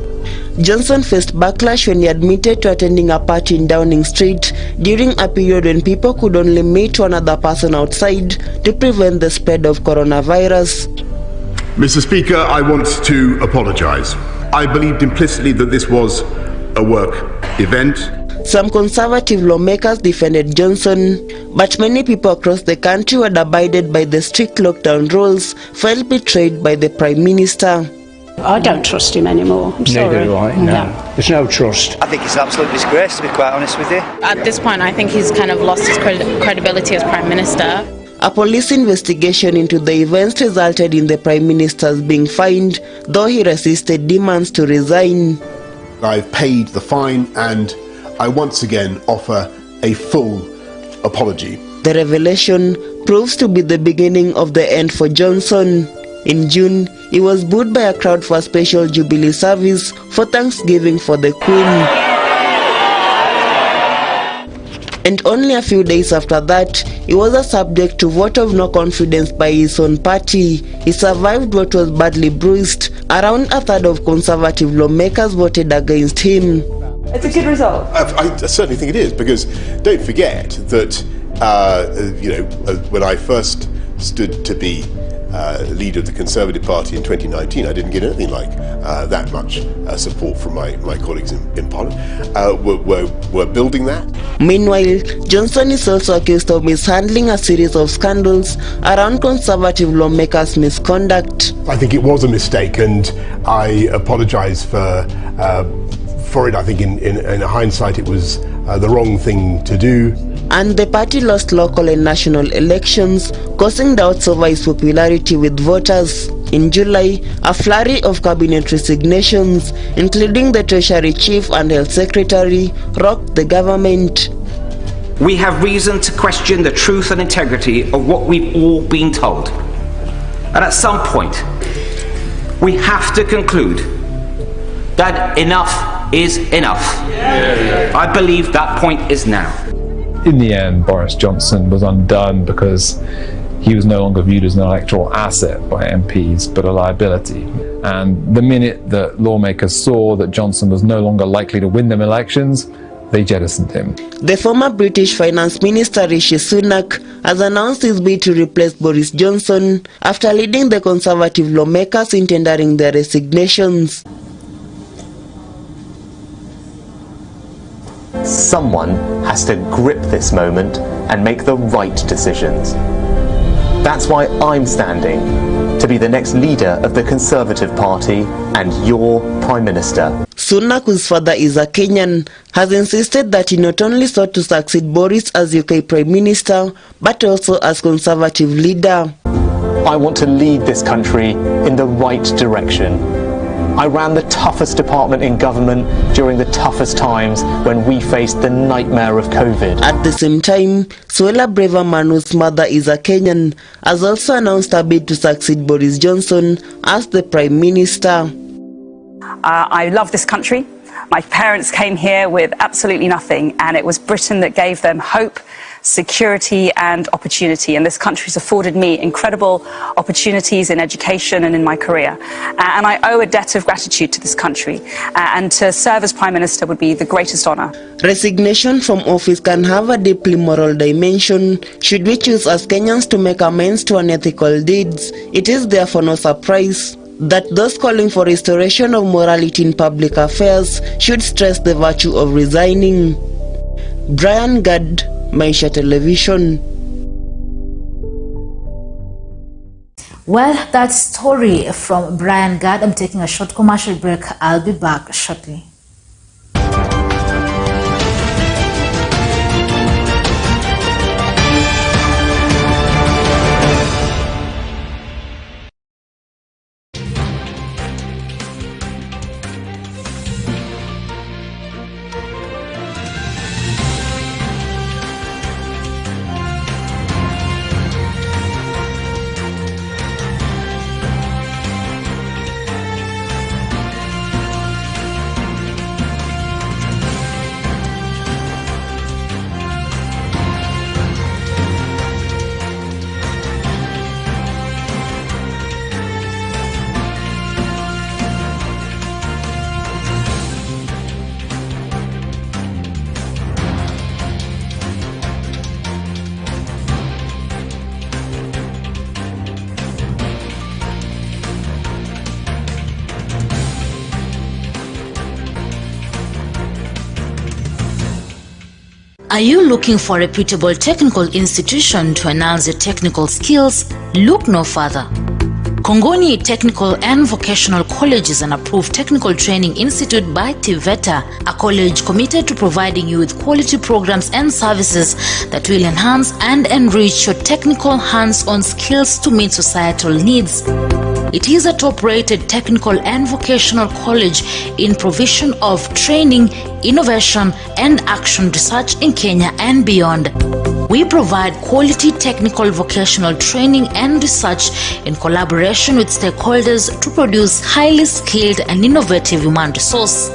Johnson faced backlash when he admitted to attending a party in Downing Street during a period when people could only meet one other person outside to prevent the spread of coronavirus. Mr. Speaker, I want to apologise. I believed implicitly that this was a work event. Some Conservative lawmakers defended Johnson, but many people across the country who had abided by the strict lockdown rules felt betrayed by the Prime Minister. I don't trust him anymore. I'm sorry. Neither do I, no. There's no trust. I think it's an absolute disgrace, to be quite honest with you. At this point, I think he's kind of lost his credibility as Prime Minister. A police investigation into the events resulted in the Prime Minister's being fined, though he resisted demands to resign. I've paid the fine and I once again offer a full apology. The revelation proves to be the beginning of the end for Johnson. In June, he was booed by a crowd for a special Jubilee service for Thanksgiving for the Queen. And only a few days after that, he was a subject to vote of no confidence by his own party. He survived what was badly bruised. Around a third of Conservative lawmakers voted against him. It's a good result. I certainly think it is, because don't forget that when I first stood to be leader of the Conservative Party in 2019, I didn't get anything like that much support from my colleagues in Parliament. We're building that. Meanwhile, Johnson is also accused of mishandling a series of scandals around Conservative lawmakers' misconduct. I think it was a mistake, and I apologise for it. I think in hindsight it was the wrong thing to do. And the party lost local and national elections, causing doubts over its popularity with voters. In July, a flurry of cabinet resignations, including the Treasury Chief and Health Secretary, rocked the government. We have reason to question the truth and integrity of what we've all been told. And at some point, we have to conclude that enough is enough. I believe that point is now. In the end, Boris Johnson was undone because he was no longer viewed as an electoral asset by MPs, but a liability. And the minute that lawmakers saw that Johnson was no longer likely to win them elections, they jettisoned him. The former British Finance Minister Rishi Sunak has announced his bid to replace Boris Johnson after leading the Conservative lawmakers in tendering their resignations. Someone has to grip this moment and make the right decisions. That's why I'm standing to be the next leader of the Conservative Party and your Prime Minister. Sonar, whose father is a Kenyan, has insisted that he not only sought to succeed Boris as UK Prime Minister, but also as Conservative leader. I want to lead this country in the right direction. I ran the toughest department in government during the toughest times when we faced the nightmare of COVID. At the same time, Suella Braverman, whose mother is a Kenyan, has also announced a bid to succeed Boris Johnson as the Prime Minister. I love this country. My parents came here with absolutely nothing, and it was Britain that gave them hope, security and opportunity, and this country's afforded me incredible opportunities in education and in my career, and I owe a debt of gratitude to this country, and to serve as Prime Minister would be the greatest honour. Resignation from office can have a deeply moral dimension. Should we choose as Kenyans to make amends to unethical deeds, it is therefore no surprise that those calling for restoration of morality in public affairs should stress the virtue of resigning. Brian Gad, Maisha Television. Well, that story from Brian Gad. I'm taking a short commercial break. I'll be back shortly. Are you looking for a reputable technical institution to enhance your technical skills? Look no further. Kongoni Technical and Vocational College is an approved technical training institute by TVETA, a college committed to providing you with quality programs and services that will enhance and enrich your technical hands-on skills to meet societal needs. It is a top-rated technical and vocational college in provision of training, innovation, and action research in Kenya and beyond. We provide quality technical vocational training and research in collaboration with stakeholders to produce highly skilled and innovative human resource.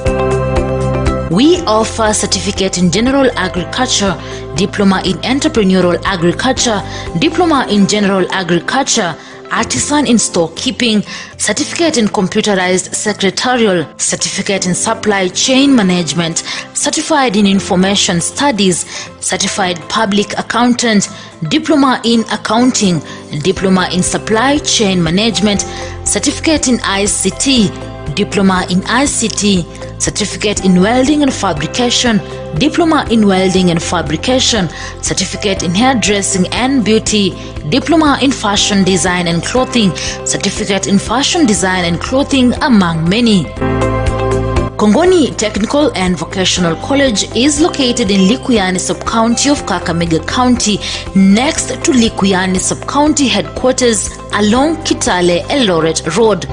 We offer certificate in general agriculture, diploma in entrepreneurial agriculture, diploma in general agriculture, artisan in storekeeping, certificate in computerized secretarial, certificate in supply chain management, certified in information studies, certified public accountant, diploma in accounting, diploma in supply chain management, certificate in ICT, diploma in ICT, certificate in welding and fabrication, diploma in welding and fabrication, certificate in hairdressing and beauty, diploma in fashion design and clothing, certificate in fashion design and clothing, among many. Kongoni Technical and Vocational College is located in Likuyani Sub-County of Kakamega County, next to Likuyani Sub-County headquarters along Kitale Eldoret Road.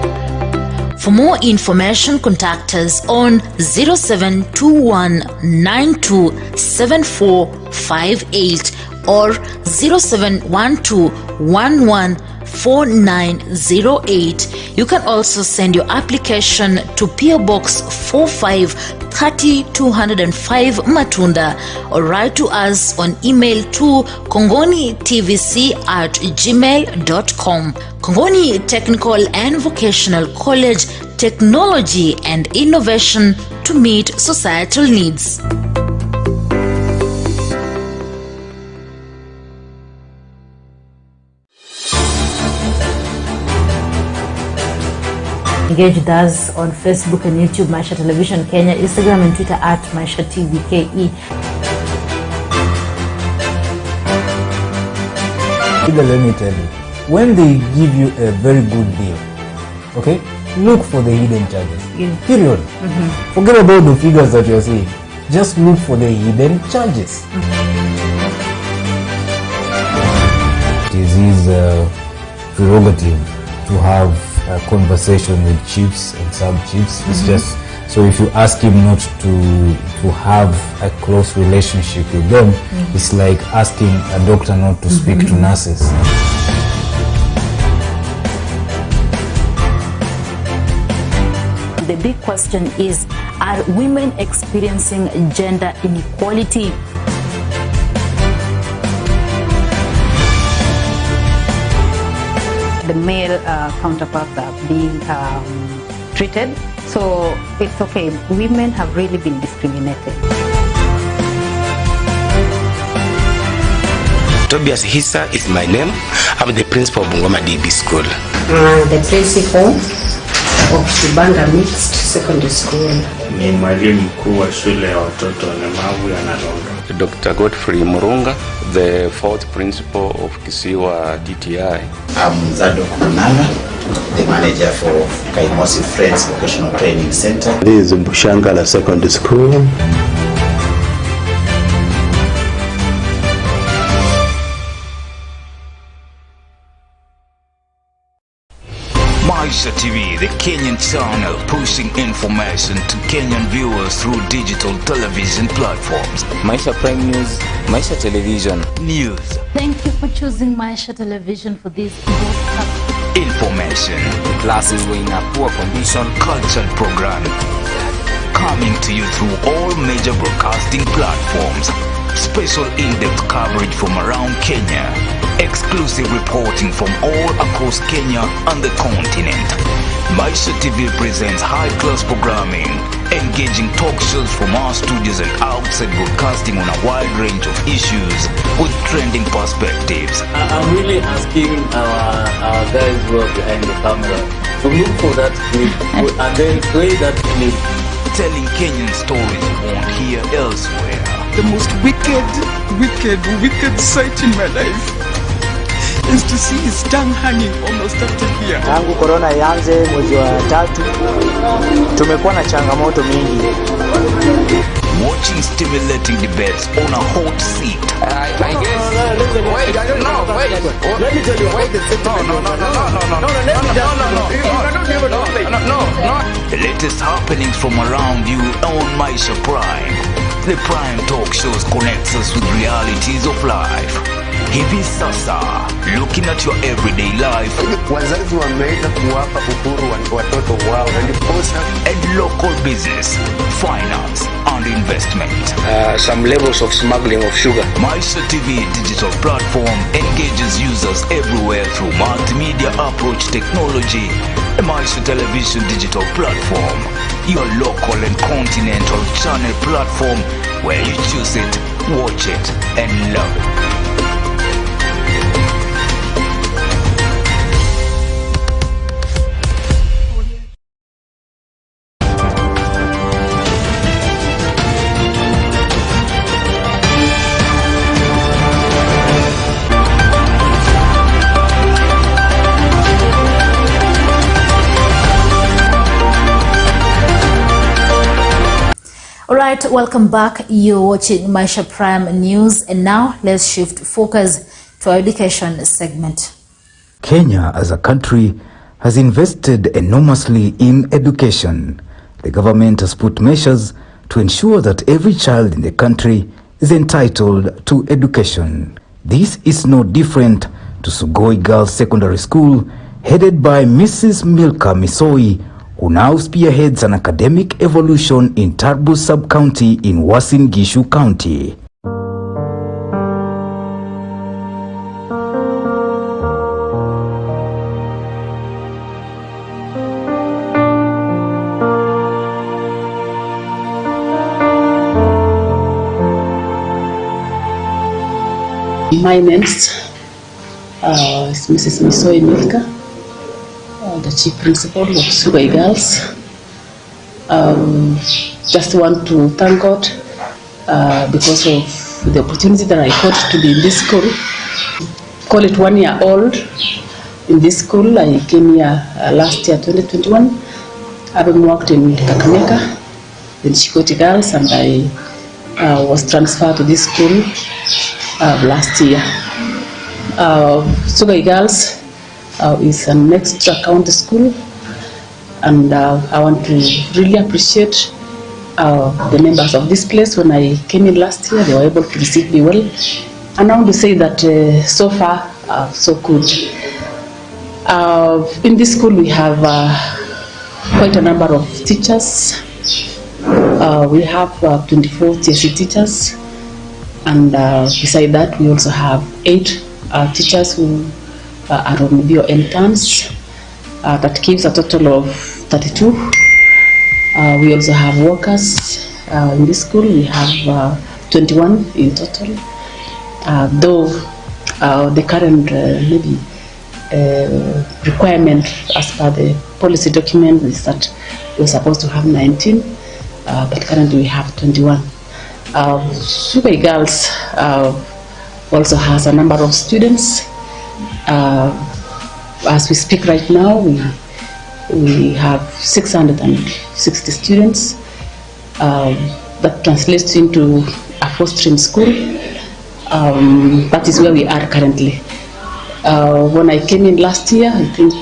For more information, contact us on 0721927458 or 0712114908. You can also send your application to PO Box 45 30-205 Matunda, or write to us on email to kongonitvc@gmail.com. Kongoni Technical and Vocational College, technology and innovation to meet societal needs. Engage with us on Facebook and YouTube, Maisha Television Kenya, Instagram and Twitter at Maisha TVKE. Let me tell you, when they give you a very good deal, okay, look for the hidden charges. Period. Forget about the figures that you're seeing. Just look for the hidden charges. It is his prerogative to have a conversation with chiefs and sub-chiefs. It's just, so if you ask him not to have a close relationship with them, it's like asking a doctor not to speak to nurses. The big question is, are women experiencing gender inequality? The male counterparts are being treated, so it's okay. Women have really been discriminated. Tobias Hissa is my name. I'm the principal of Bungoma DB School. The principal of Shibanda Mixed Secondary School. Ni mwalimu mkuu wa shule ya watoto walemavu ya Nairobi. Dr. Godfrey Murunga, the fourth principal of Kisiwa DTI. I'm Zado Kunala, the manager for Kaimosi Friends Vocational Training Center. This is Bushangala Secondary School. Maisha TV, the Kenyan channel pushing information to Kenyan viewers through digital television platforms. Maisha Prime News, Maisha Television. News. Thank you for choosing Maisha Television for this broadcast. Information. The classes were in a poor condition. Cultural programming. Coming to you through all major broadcasting platforms. Special in-depth coverage from around Kenya. Exclusive reporting from all across Kenya and the continent. Maisha TV presents high-class programming, engaging talk shows from our studios and outside broadcasting on a wide range of issues with trending perspectives. I'm really asking our guys who are behind the camera to look for that clip and then play that clip. Telling Kenyan stories you won't hear elsewhere. The most wicked sight in my life is to see his tongue hanging almost up to here. Tangu corona ianze mwezi wa 3, tumekuwa na changamoto mingi. Watching stimulating debates on a hot seat. I guess. Wait, I don't know. Wait. Let me tell you. Wait. The latest happenings from around you on Maisha Prime. The Prime Talk shows connects us with realities of life. Hivi sasa, looking at your everyday life. Wazazi wameweza kuwapa uhuru watoto wao na ndiposa and local business, finance and investment. Some levels of smuggling of sugar. Maisha TV digital platform engages users everywhere through multimedia approach technology. A Maisha Television digital platform, your local and continental channel platform where you choose it, watch it and love it. Alright, welcome back. You're watching Maisha Prime News, and now let's shift focus to our education segment. Kenya as a country has invested enormously in education. The government has put measures to ensure that every child in the country is entitled to education. This is no different to Sugoi Girls Secondary School, headed by Mrs. Milka Misoi, who now spearheads an academic evolution in Tarbo sub-county in Uasin Gishu County. My name is Mrs. Maisha, the Chief Principal of Sugai Girls. Just want to thank God because of the opportunity that I got to be in this school. Call it 1 year old in this school. I came here last year, 2021. Having worked in Kakamega, in Chikoti Girls, and I was transferred to this school last year. Sugai Girls is an extra county school, and I want to really appreciate the members of this place. When I came in last year, they were able to receive me well, and I want to say that so far so good. In this school we have quite a number of teachers. We have 24 TSC teachers, and beside that we also have 8 teachers who are on bio interns. That gives a total of 32. We also have workers in this school. We have 21 in total. Though the current maybe requirement as per the policy document is that we're supposed to have 19, but currently we have 21. Sugai Girls also has a number of students. As we speak right now, we have 660 students. That translates into a 4-stream school. That is where we are currently. When I came in last year, I think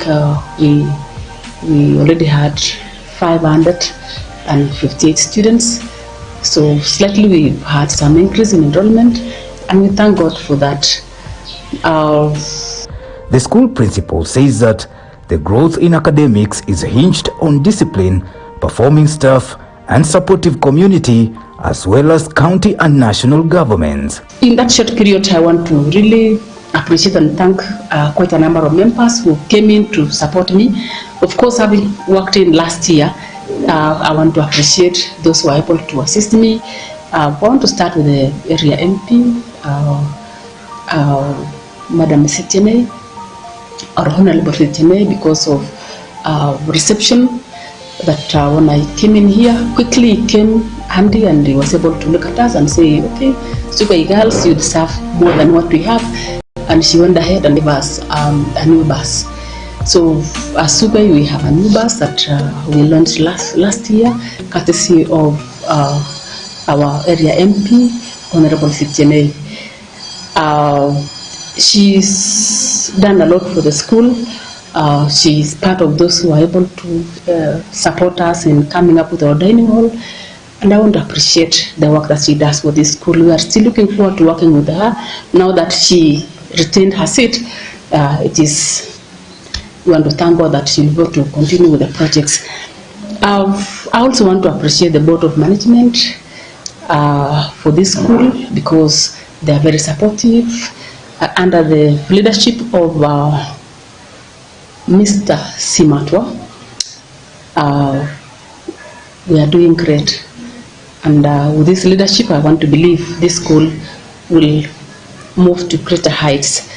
we already had 558 students. So slightly we've had some increase in enrollment, and we thank God for that. The school principal says that the growth in academics is hinged on discipline, performing staff, and supportive community, as well as county and national governments. In that short period, I want to really appreciate and thank quite a number of members who came in to support me. Of course, having worked in last year, I want to appreciate those who are able to assist me. I want to start with the area MP, Madam May, or Honorable May, because of reception. That when I came in here, quickly he came handy and he was able to look at us and say, okay, Sugai Girls, you deserve more than what we have. And she went ahead and gave us a new bus. So as Sugai, we have a new bus that we launched last year, courtesy of our area MP, Honorable May. She's done a lot for the school. She's part of those who are able to support us in coming up with our dining hall, and I want to appreciate the work that she does for this school. We are still looking forward to working with her now that she retained her seat. We want to thank God that she'll be able to continue with the projects. I also want to appreciate the board of management for this school, because they are very supportive. Under the leadership of Mr. Simatwa, we are doing great, and with this leadership I want to believe this school will move to greater heights.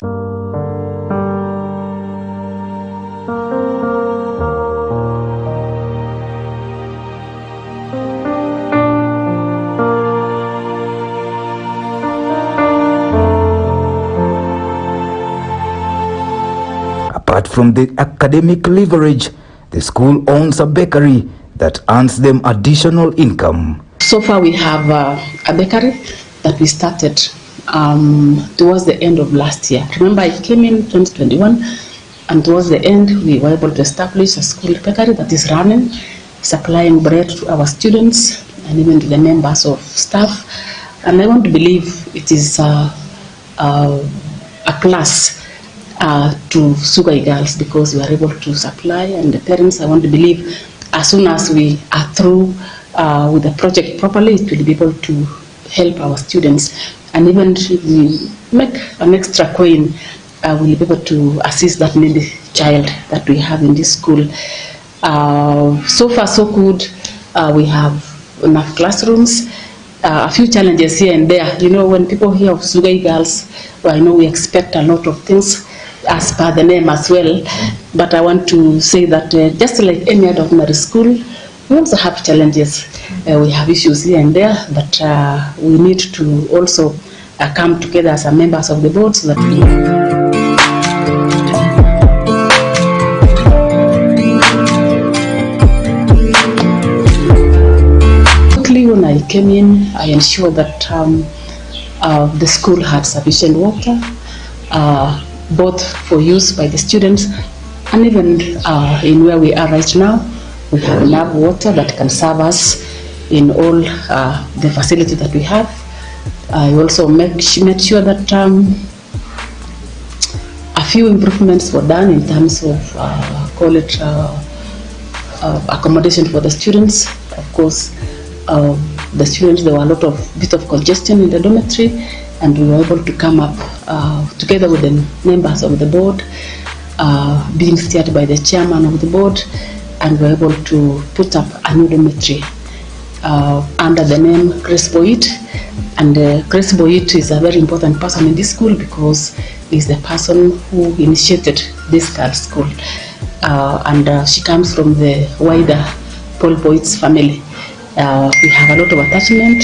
Apart from the academic leverage, the school owns a bakery that earns them additional income. So far we have a bakery that we started towards the end of last year. Remember, I came in 2021, and towards the end we were able to establish a school bakery that is running, supplying bread to our students and even to the members of staff. And I want to believe it is a plus to Sugai Girls, because we are able to supply, and the parents, I want to believe, as soon as we are through with the project properly, it will be able to help our students. And even if we make an extra coin, we'll be able to assist that needy child that we have in this school. So far, so good. We have enough classrooms. A few challenges here and there. You know, when people hear of Sugai girls, well, I know we expect a lot of things as per the name as well. But I want to say that just like any other ordinary school, we also have challenges. We have issues here and there that we need to also come together as a members of the board so that we when I came in, I ensured that the school had sufficient water, both for use by the students and even in where we are right now, we have enough water that can serve us in all the facilities that we have. I also made sure that a few improvements were done in terms of accommodation for the students. Of course, the students, there were a bit of congestion in the dormitory, and we were able to come up together with the members of the board, being steered by the chairman of the board, and we were able to put up a new dormitory under the name Grace Boyd. And Grace Boyd is a very important person in this school because he's the person who initiated this girls' school, and she comes from the wider Paul Boyd's family. We have a lot of attachment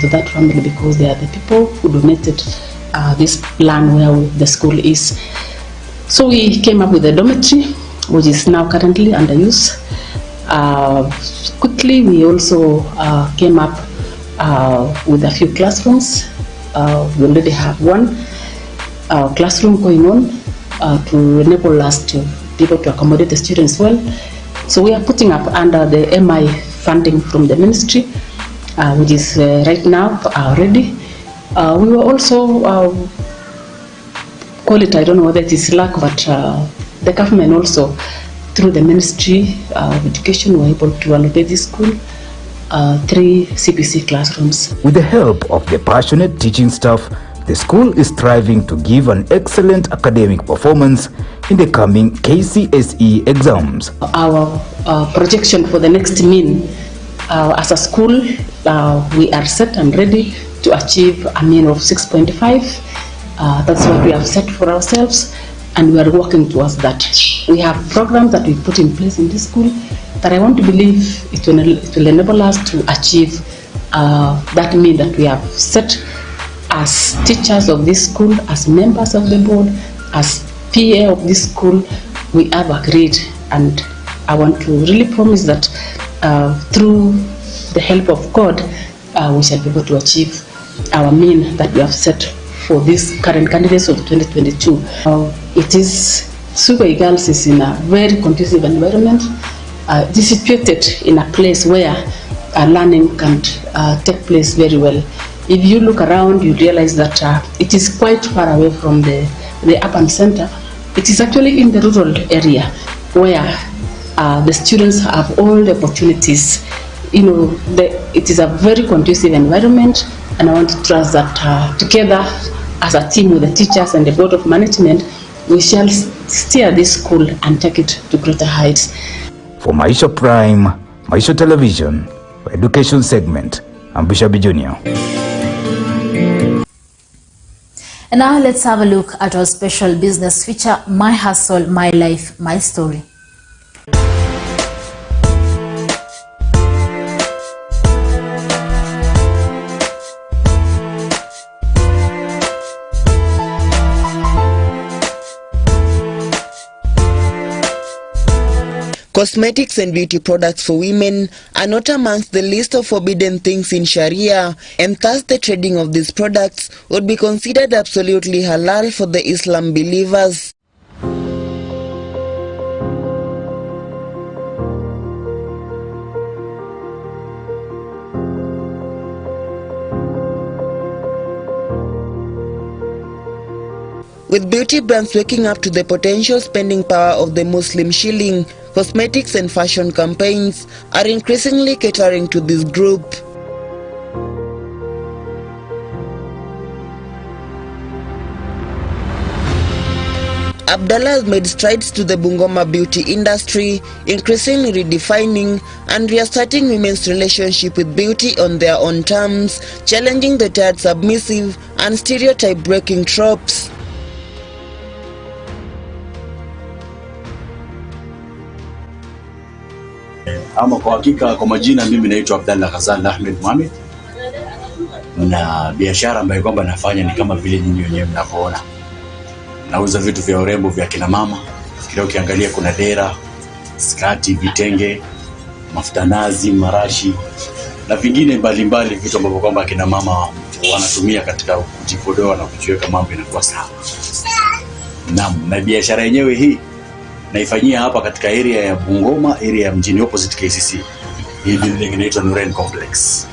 to that family because they are the people who donated this land where the school is. So we came up with a dormitory, which is now currently under use. Quickly, we also came up with a few classrooms. We already have one classroom going on to enable us to be able to accommodate the students well. So we are putting up under the MI funding from the ministry, which is right now ready. We were also, call it, I don't know whether it is luck, but the government also, through the Ministry of Education, were able to allocate this school 3 CPC classrooms. With the help of the passionate teaching staff, the school is striving to give an excellent academic performance in the coming KCSE exams. Our projection for the next mean as a school, we are set and ready to achieve a mean of 6.5. That's what we have set for ourselves, and we are working towards that. We have programs that we put in place in this school that I want to believe it will enable us to achieve that mean that we have set as teachers of this school, as members of the board, as PA of this school. We have agreed, and I want to really promise that through the help of God, we shall be able to achieve our mean that we have set for these current candidates of 2022. It is Sugai Girls is in a very conducive environment. It is situated in a place where learning can take place very well. If you look around, you realize that it is quite far away from the urban center. It is actually in the rural area where the students have all the opportunities. You know, it is a very conducive environment, and I want to trust that together as a team with the teachers and the board of management, we shall steer this school and take it to greater heights. For Maisha Prime, Maisha Television, Education Segment, I'm Bishop Jr. And now let's have a look at our special business feature, My Hustle, My Life, My Story. Cosmetics and beauty products for women are not amongst the list of forbidden things in Sharia, and thus the trading of these products would be considered absolutely halal for the Islam believers. With beauty brands waking up to the potential spending power of the Muslim shilling, cosmetics and fashion campaigns are increasingly catering to this group. Abdallah has made strides to the Bungoma beauty industry, increasingly redefining and reasserting women's relationship with beauty on their own terms, challenging the tired submissive and stereotype-breaking tropes. Ama kwa hakika kwa majina mimi naitwa Abdallah Ghazal Ahmed Mohamed, na biashara ambayo kwamba nafanya ni kama vile nyinyi wenyewe mnavyoona. Nauza vitu vya urembo vya kina mama. Kile ukiangalia kuna dera, skati, vitenge, mafuta nazi, marashi na vingine mbalimbali, vitu ambavyo kwamba kina mama wanatumia katika kujipodoa na kujiweka mambo inakuwa sawa. Na biashara yenyewe hii naifanyia hapa katika area ya Bungoma, area ya mjini opposite KCC. Hii building inaitwa Nuren Complex.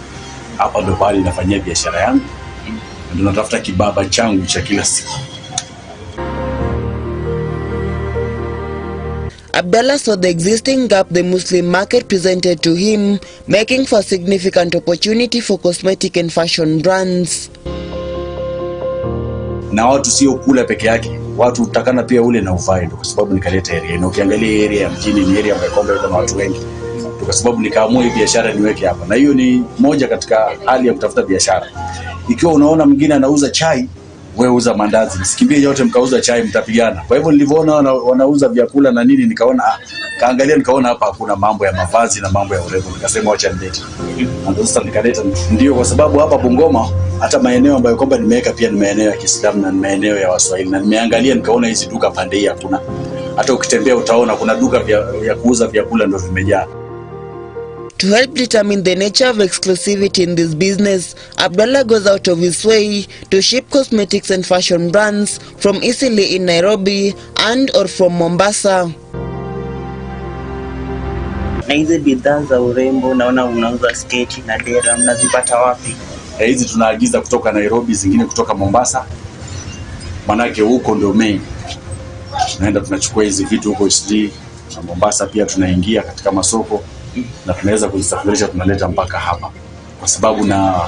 Hapa ndo pale nafanyia biashara yangu. Ndio natafuta kibaba changu cha kila siku. Abdallah saw the existing gap the Muslim market presented to him, making for significant opportunity for cosmetic and fashion brands. Na watu sio kula peke yake, watu utakana pia ule na uvae, ndio kwa sababu nikaleta area. Na ukiangalia area ya mjini ni area ambayo kwamba ina watu wengi. Ndio kwa sababu nikaamua hii biashara niweke hapa. Na hiyo ni moja katika hali ya kutafuta biashara. Ikiwa unaona mwingine anauza chai, wewe uza mandazi. Msikimbie yote mkauza chai mtapigana. Kwa hivyo nilivyoona wanauza vyakula na nini, nikaona kaangalia, nikaona hapa hakuna mambo ya mavazi na mambo ya urembo, nikasema acha nilete. Ndio sasa nikaleta. Ndio kwa sababu hapa Bungoma hata maeneo ambayo kwamba nimeweka pia ni maeneo ya Kiislamu na maeneo ya Waswahili, na nimeangalia nikaona hizi duka pande hii hakuna. Hata ukitembea utaona kuna duka ya kuuza vyakula ndio vimejaa. To help determine the nature of exclusivity in this business, Abdallah goes out of his way to ship cosmetics and fashion brands from Eastleigh in Nairobi and or from Mombasa. Na hizi bidhaa za urembo naona unauza sketi na dera, mnazipata wapi? Hizi tunaagiza kutoka Nairobi, zingine kutoka Mombasa. Manake huko ndio main. Tunaenda tunachukua hizi vitu huko Eastleigh na Mombasa, pia tunaingia katika masoko na tunaweza kuzisafirisha tunaleta mpaka hapa, kwa sababu na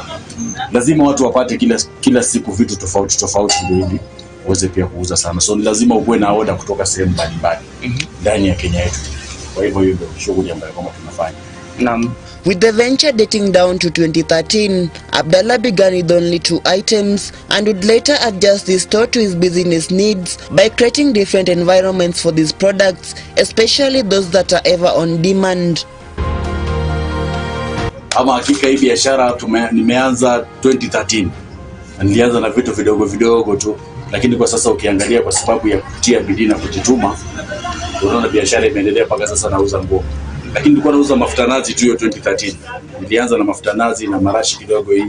lazima watu wapate kila siku vitu tofauti ndio ili uweze pia kuuza sana. So lazima uwe na order kutoka sehemu mbalimbali ndani ya Kenya yetu. Kwa hivyo hiyo ndio shughuli ambayo kama tunafanya. Naam. With the venture dating down to 2013, Abdallah began with only 2 items and would later adjust the store to his business needs by creating different environments for these products, especially those that are ever on demand. Ama hakika hii biashara nimeanza 2013. Nilianza na vitu vidogo tu, lakini kwa sasa ukiangalia kwa sababu ya kutia bidii na kujituma, unaona biashara imeendelea mpaka sasa nauza nguo. Lakini nilikuwa nauza mafuta nazi tu hiyo 2013. Nilianza na mafuta nazi na marashi kidogo hii,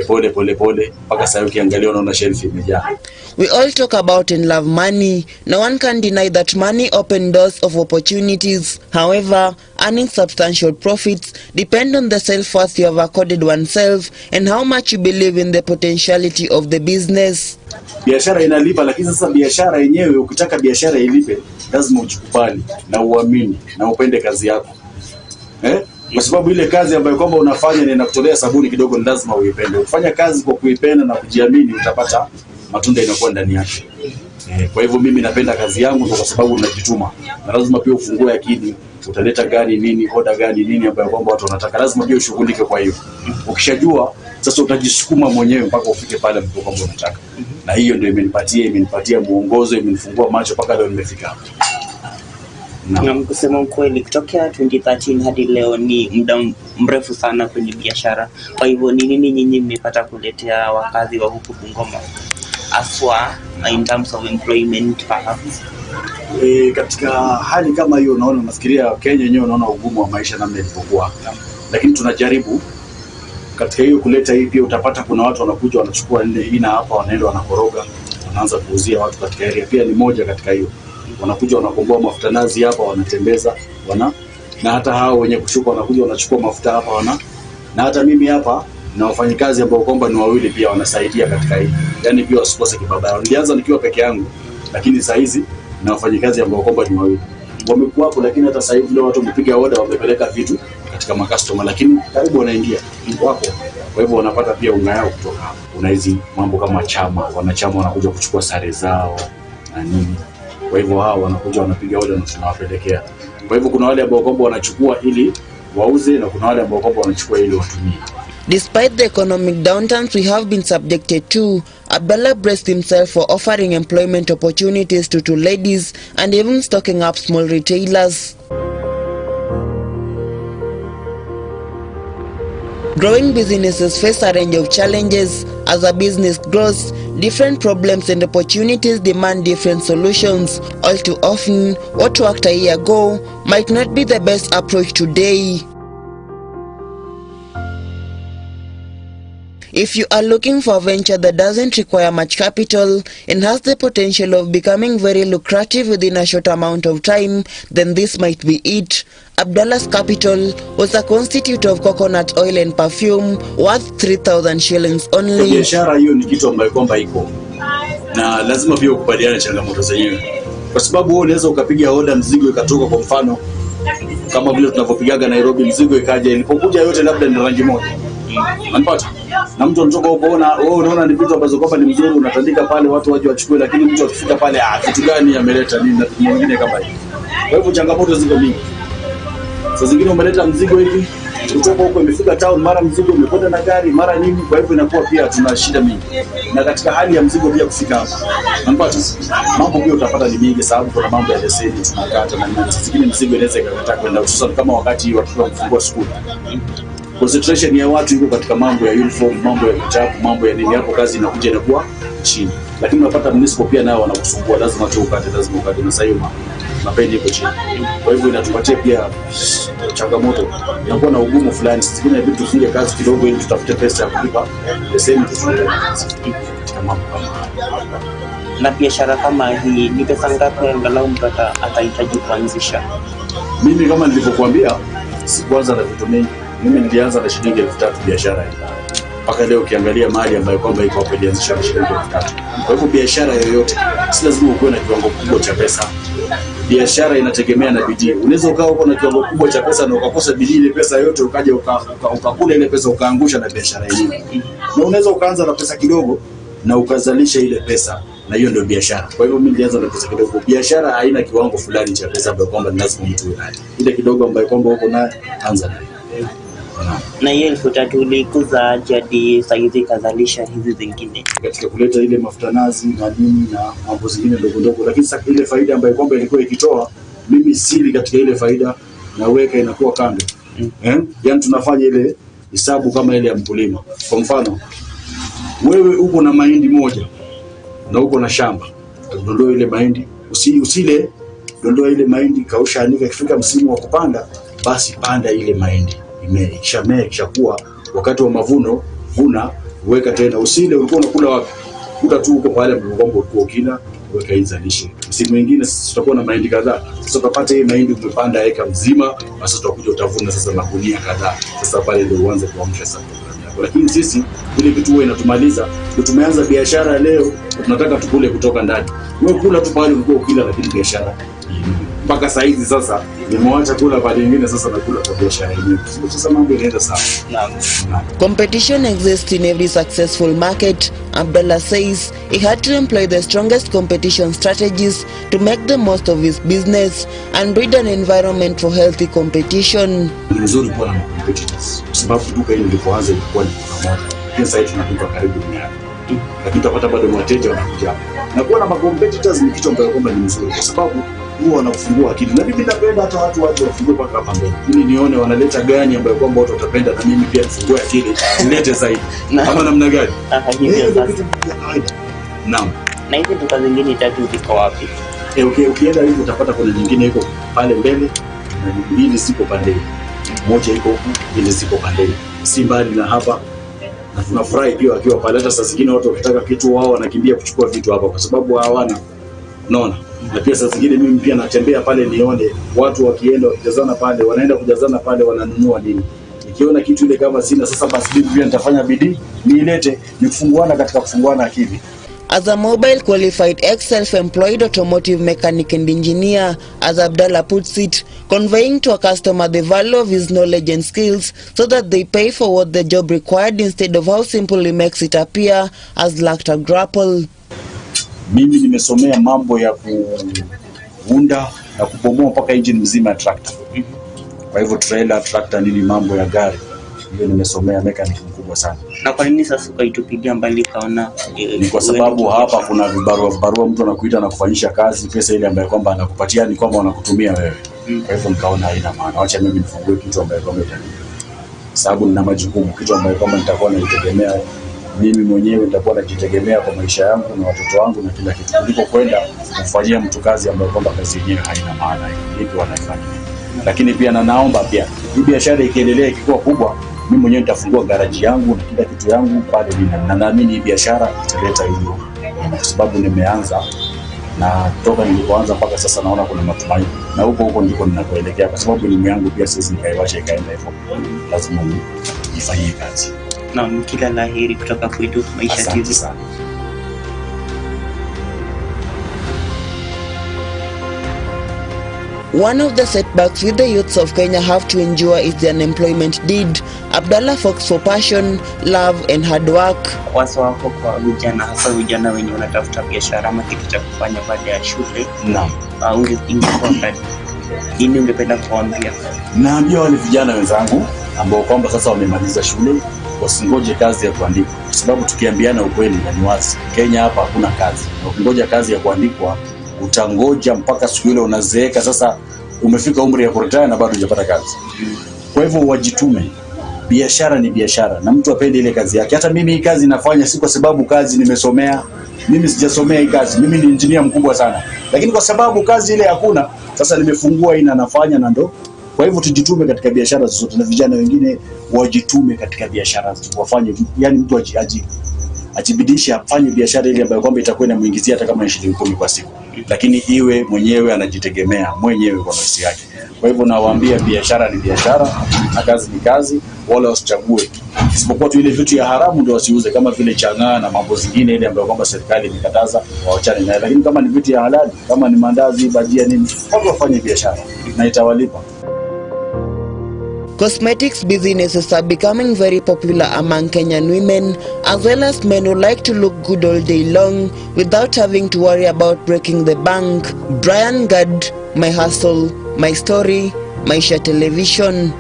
pole mpaka sasa ukiangalia unaona shelf imejaa. We all talk about and love money. No one can deny that money opens doors of opportunities. However, earning substantial profits depend on the self-worth you have accorded oneself and how much you believe in the potentiality of the business. Biashara inalipa, lakini sasa biashara yenyewe, ukitaka biashara ilipe, lazima ujikubali na uamini na upende kazi yako. Kwa sababu ile kazi ambayo kwamba unafanya na inakutolea sabuni kidogo, ni lazima uipende. Ukifanya kazi kwa kuipenda na kujiamini, utapata matunda inakuwa ndani yake. Kwa hivyo mimi napenda kazi yangu kwa sababu najituma. Na lazima pia ufungue akili, utaleta gani nini, order gani nini ambayo kwamba watu wanataka. Lazima pia ushughulike kwa hiyo. Ukishajua sasa utajisukuma mwenyewe mpaka ufike pale ambapo kwamba unataka. Na hiyo ndio imenipatia muongozo, imenifungua macho mpaka leo nimefika hapa. Na kusema ukweli, kutokea 2013 hadi leo ni muda mrefu sana kwenye biashara. Kwa hivyo ni nini nyinyi mmepata kuletea wakazi wa huku Bungoma aswa in terms of employment perhaps? Katika hali kama hiyo unaona, nafikiria Kenya yenyewe unaona ugumu wa maisha namna ilivyokuwa. Lakini tunajaribu katika hiyo kuleta hii, pia utapata kuna watu wanakuja wanachukua ina hapa, wanaenda wanakoroga, wanaanza kuuzia watu katika area. Pia ni moja katika hiyo. Wanakuja wanakomboa mafuta nazi hapa, wanatembeza, na hata hao wenye kushuka wanakuja wanachukua mafuta hapa, na hata mimi hapa na wafanyikazi ambao kwamba ni wawili pia wanasaidia katika hii. Yaani pia wasikose kibaba. Nilianza nikiwa peke yangu, lakini saa hizi na wafanyikazi ambao kwamba ni wawili. wamekuwa hapo, lakini hata sasa hivi leo watu wamepiga order, wamepeleka vitu katika makastoma, lakini karibu wanaingia wako. Kwa hivyo wanapata pia unga yao kutoka hapo. Kuna hizi mambo kama chama, wanachama wanakuja kuchukua sare zao na nini. Kwa hivyo hao wanakuja wanapiga order na tunawapelekea. Kwa hivyo kuna wale ambao kwamba wanachukua ili wauze na kuna wale ambao kwamba wanachukua ili watumie. Despite the economic downturns we have been subjected to, Abdallah braced himself for offering employment opportunities to ladies and even stocking up small retailers. Growing businesses face a range of challenges. As a business grows, different problems and opportunities demand different solutions. All too often, what worked a year ago might not be the best approach today. If you are looking for a venture that doesn't require much capital and has the potential of becoming very lucrative within a short amount of time, then this might be it. Abdallah's capital was a constitute of coconut oil and perfume worth 3,000 shillings only. Biashara hiyo ni kitu ambayo kwamba iko na lazima pia ukubaliane changamoto zenyewe, kwa sababu wewe unaweza ukapiga order mzigo ikatoka, kwa mfano kama vile tunavyopigaga Nairobi, mzigo ikaja, ilipokuja yote labda ni rangi moja, unapata na mtu anatoka huko, wewe unaona ni vitu ambazo kwamba ni mzuri, unatandika pale watu waje wachukue, lakini mtu akifika pale kitu gani ameleta nini na vitu vingine kama hivi. Kwa hivyo changamoto ziko mingi. Sasa zingine umeleta mzigo hivi kutoka huko, imefika town, mara mzigo umekwenda na gari, mara nini. Kwa hivyo inakuwa pia tuna shida mingi, na katika hali ya mzigo pia kufika hapa, unapata mambo pia utapata ni mingi, sababu kuna mambo ya leseni tunakata na nini. Zingine mzigo inaweza ikakataa kwenda, hususan kama wakati watoto wanafungua shule. Concentration ya watu iko katika mambo ya uniform, mambo ya vitabu, mambo ya nini, hapo kazi inakuja inakuwa chini. Lakini unapata municipal pia nao wanakusumbua, lazima tu ukate, lazima ukate, na sasa hiyo mapendi iko chini. Kwa hivyo inatupatia pia changamoto, inakuwa na ugumu fulani. Zingine vitu tufunge kazi kidogo ili tutafute pesa ya kulipa leseni katika mambo kama. Na biashara kama hii ni pesa ngapi angalau mtu atahitaji kuanzisha? Mimi kama nilivyokuambia, sikuanza na vitu mingi. Mimi nilianza na shilingi 3,000 biashara hii. Mpaka leo ukiangalia mali ambayo kwamba iko hapo ilianzisha na shilingi 3,000. Kwa hivyo biashara yoyote si lazima uwe na kiwango kubwa cha pesa. Biashara inategemea na bidii. Unaweza ukawa uko na kiwango kubwa cha pesa na ukakosa bidii, ile pesa yote ukaja ukakula ile pesa ukaangusha na biashara yenyewe. Na unaweza ukaanza na pesa kidogo na ukazalisha ile pesa, na hiyo ndio biashara. Kwa hivyo mimi nilianza na pesa kidogo. Biashara haina kiwango fulani cha pesa ambayo kwamba lazima mtu awe. Ile kidogo ambayo kwamba uko nayo anza nayo. Na hiyo 3,000 ulikuza hadi saizi kazalisha hizi zingine katika kuleta ile mafuta nazi na nini na mambo zingine ndogo ndogo, lakini sasa ile faida ambayo kwamba ilikuwa ikitoa, mimi sili katika ile faida na weka inakuwa kando. Yaani tunafanya ile hesabu kama ile ya mkulima. Kwa mfano wewe uko na mahindi moja na uko na shamba, dondoa ile mahindi, usile dondoa ile mahindi, kausha, anika, ikifika msimu wa kupanda basi panda ile mahindi. Ikishamea ikishakuwa wakati wa mavuno, vuna, weka tena. Usile ulikuwa unakula wapi? Kuta tu uko pale mgomba ulikuwa ukila, weka izalishe. Msimu mwingine sasa tutakuwa na mahindi kadhaa. Sasa utapata hii mahindi umepanda eka mzima, basi utakuja utavuna sasa magunia kadhaa. Sasa pale ndio uanze kuamsha sasa programu yako. Lakini sisi ile kitu wewe inatumaliza, tumeanza biashara leo, tunataka tukule kutoka ndani. Wewe kula tu pale ulikuwa ukila, lakini biashara mpaka saa hizi sasa nimeacha kula pale nyingine, sasa nakula kwa biashara yenyewe. Sasa mambo yanaenda sawa. Competition exists in every successful market. Abdallah says he had to employ the strongest competition strategies to make the most of his business and breed an environment for healthy competition. Ni nzuri kuwa na competitors, kwa sababu duka hili lilipoanza ilikuwa ni pamoja. Sasa hivi tunaduka karibu 100. Lakini utapata bado wateja wanakuja. Na kuwa na competitors ni kitu ambacho kwamba ni mzuri, kwa sababu huwa wanafungua akili. Na mimi napenda hata watu waje wafungue mpaka hapa mbele, ili nione wanaleta gani ambayo kwamba watu watapenda, na mimi pia nifungue akili nilete zaidi. Kama namna gani? Naam. Na hizi duka zingine 3 ziko wapi? Ukienda hivi utapata kuna nyingine iko pale mbele na mbili ziko pande. Moja iko huku, mbili ziko pande. Si mbali na hapa. Na tunafurahi pia wakiwa pale. Hata saa zingine watu wakitaka kitu wao wanakimbia kuchukua vitu hapa kwa sababu hawana. Unaona? Na pia saa zingine mimi pia natembea pale nione watu wakienda wakijazana pale, wanaenda kujazana pale, wananunua nini. Nikiona kitu ile kama sina, sasa basi mimi pia nitafanya bidii niilete, ni kufunguana katika kufunguana akili. as a mobile qualified ex-self-employed automotive mechanic and engineer, as Abdallah puts it, conveying to a customer the value of his knowledge and skills so that they pay for what the job required instead of how simple he makes it appear, as lacked a grapple. Mimi nimesomea mambo ya kuunda na kubomoa mpaka engine mzima ya tractor. Kwa hivyo trailer, tractor, nini mambo ya gari. Hiyo nimesomea mechanic mkubwa sana. Na kwa nini sasa ukaitupilia mbali kaona? Ni kwa sababu hapa kuna vibarua mtu anakuita na kufanyisha kazi, pesa ile ambayo kwamba anakupatia ni kwamba wanakutumia wewe. Kwa hivyo nikaona haina maana. Acha mimi nifungue kitu ambacho kwamba itanipa. Sababu nina majukumu, kitu ambacho kwamba nitakuwa najitegemea mimi mwenyewe, nitakuwa najitegemea kwa maisha yangu na watoto wangu na kila kitu. Kuliko kwenda kufanyia mtu kazi ambayo kwamba kazi yenyewe haina maana. Hivi wanafanya. Lakini pia naomba pia hii biashara ikiendelea ikikuwa kubwa, mimi mwenyewe nitafungua garaji yangu na kila kitu yangu pale, na naamini hii biashara italeta hiyo, kwa sababu nimeanza na toka nilipoanza mpaka sasa naona kuna matumaini, na huko ndiko ninakoelekea, kwa sababu elimu yangu pia sisi nikaiwacha ikaenda hivyo, lazima nifanyie kazi. Na kila laheri kutoka kwetu Maisha TV. One of the setbacks with the youths of Kenya have to endure is the unemployment deed. Abdallah Fox for passion, love and hard work. Wazo wako kwa vijana, hasa vijana wenye wanatafuta biashara ama kitu cha kufanya baada ya shule? Naam. Nini ungependa kuambia? Naambia wale vijana wenzangu ambao kwamba sasa wamemaliza shule wasingoje kazi ya kuandikwa, kwa sababu tukiambiana ukweli na ni wazi, Kenya hapa hakuna kazi. Na ukingoja kazi ya kuandikwa utangoja mpaka siku ile unazeeka, sasa umefika umri ya kuretire na bado hujapata kazi. Kwa hivyo wajitume. Biashara ni biashara na mtu apende ile kazi yake. Hata mimi hii kazi nafanya si kwa sababu kazi nimesomea. Mimi sijasomea hii kazi. Mimi ni engineer mkubwa sana. Lakini kwa sababu kazi ile hakuna, sasa nimefungua hii na nafanya na ndo. Kwa hivyo tujitume katika biashara zote, na vijana wengine wajitume katika biashara zote. Wafanye, yani mtu ajibidishe afanye biashara ile ambayo kwamba itakuwa inamuingizia hata kama ni shilingi 10 kwa siku, lakini iwe mwenyewe anajitegemea mwenyewe kwa nafsi yake. Kwa hivyo nawaambia biashara ni biashara na kazi ni kazi, wala wasichague. Isipokuwa tu ile vitu ya haramu ndio wasiuze, kama vile chang'aa na mambo zingine ile ambayo kwamba serikali imekataza, waachane nayo. Lakini kama ni vitu ya halali, kama ni mandazi, bajia, nini, watu wafanye biashara na itawalipa. Cosmetics businesses are becoming very popular among Kenyan women, as well as men who like to look good all day long without having to worry about breaking the bank. Brian Gad, My Hustle, My Story, Maisha Television.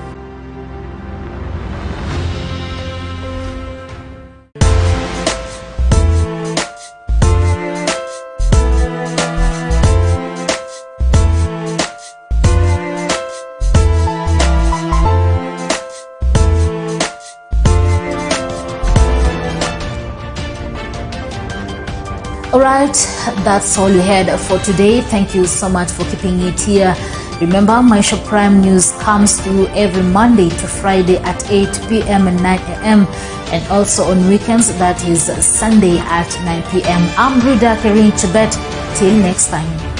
Alright, that's all we had for today. Thank you so much for keeping it here. Remember, Maisha Prime News comes through every Monday to Friday at 8 p.m. and 9 a.m. and also on weekends, that is Sunday at 9 p.m. I'm Ruda Karin Chibet. Till next time.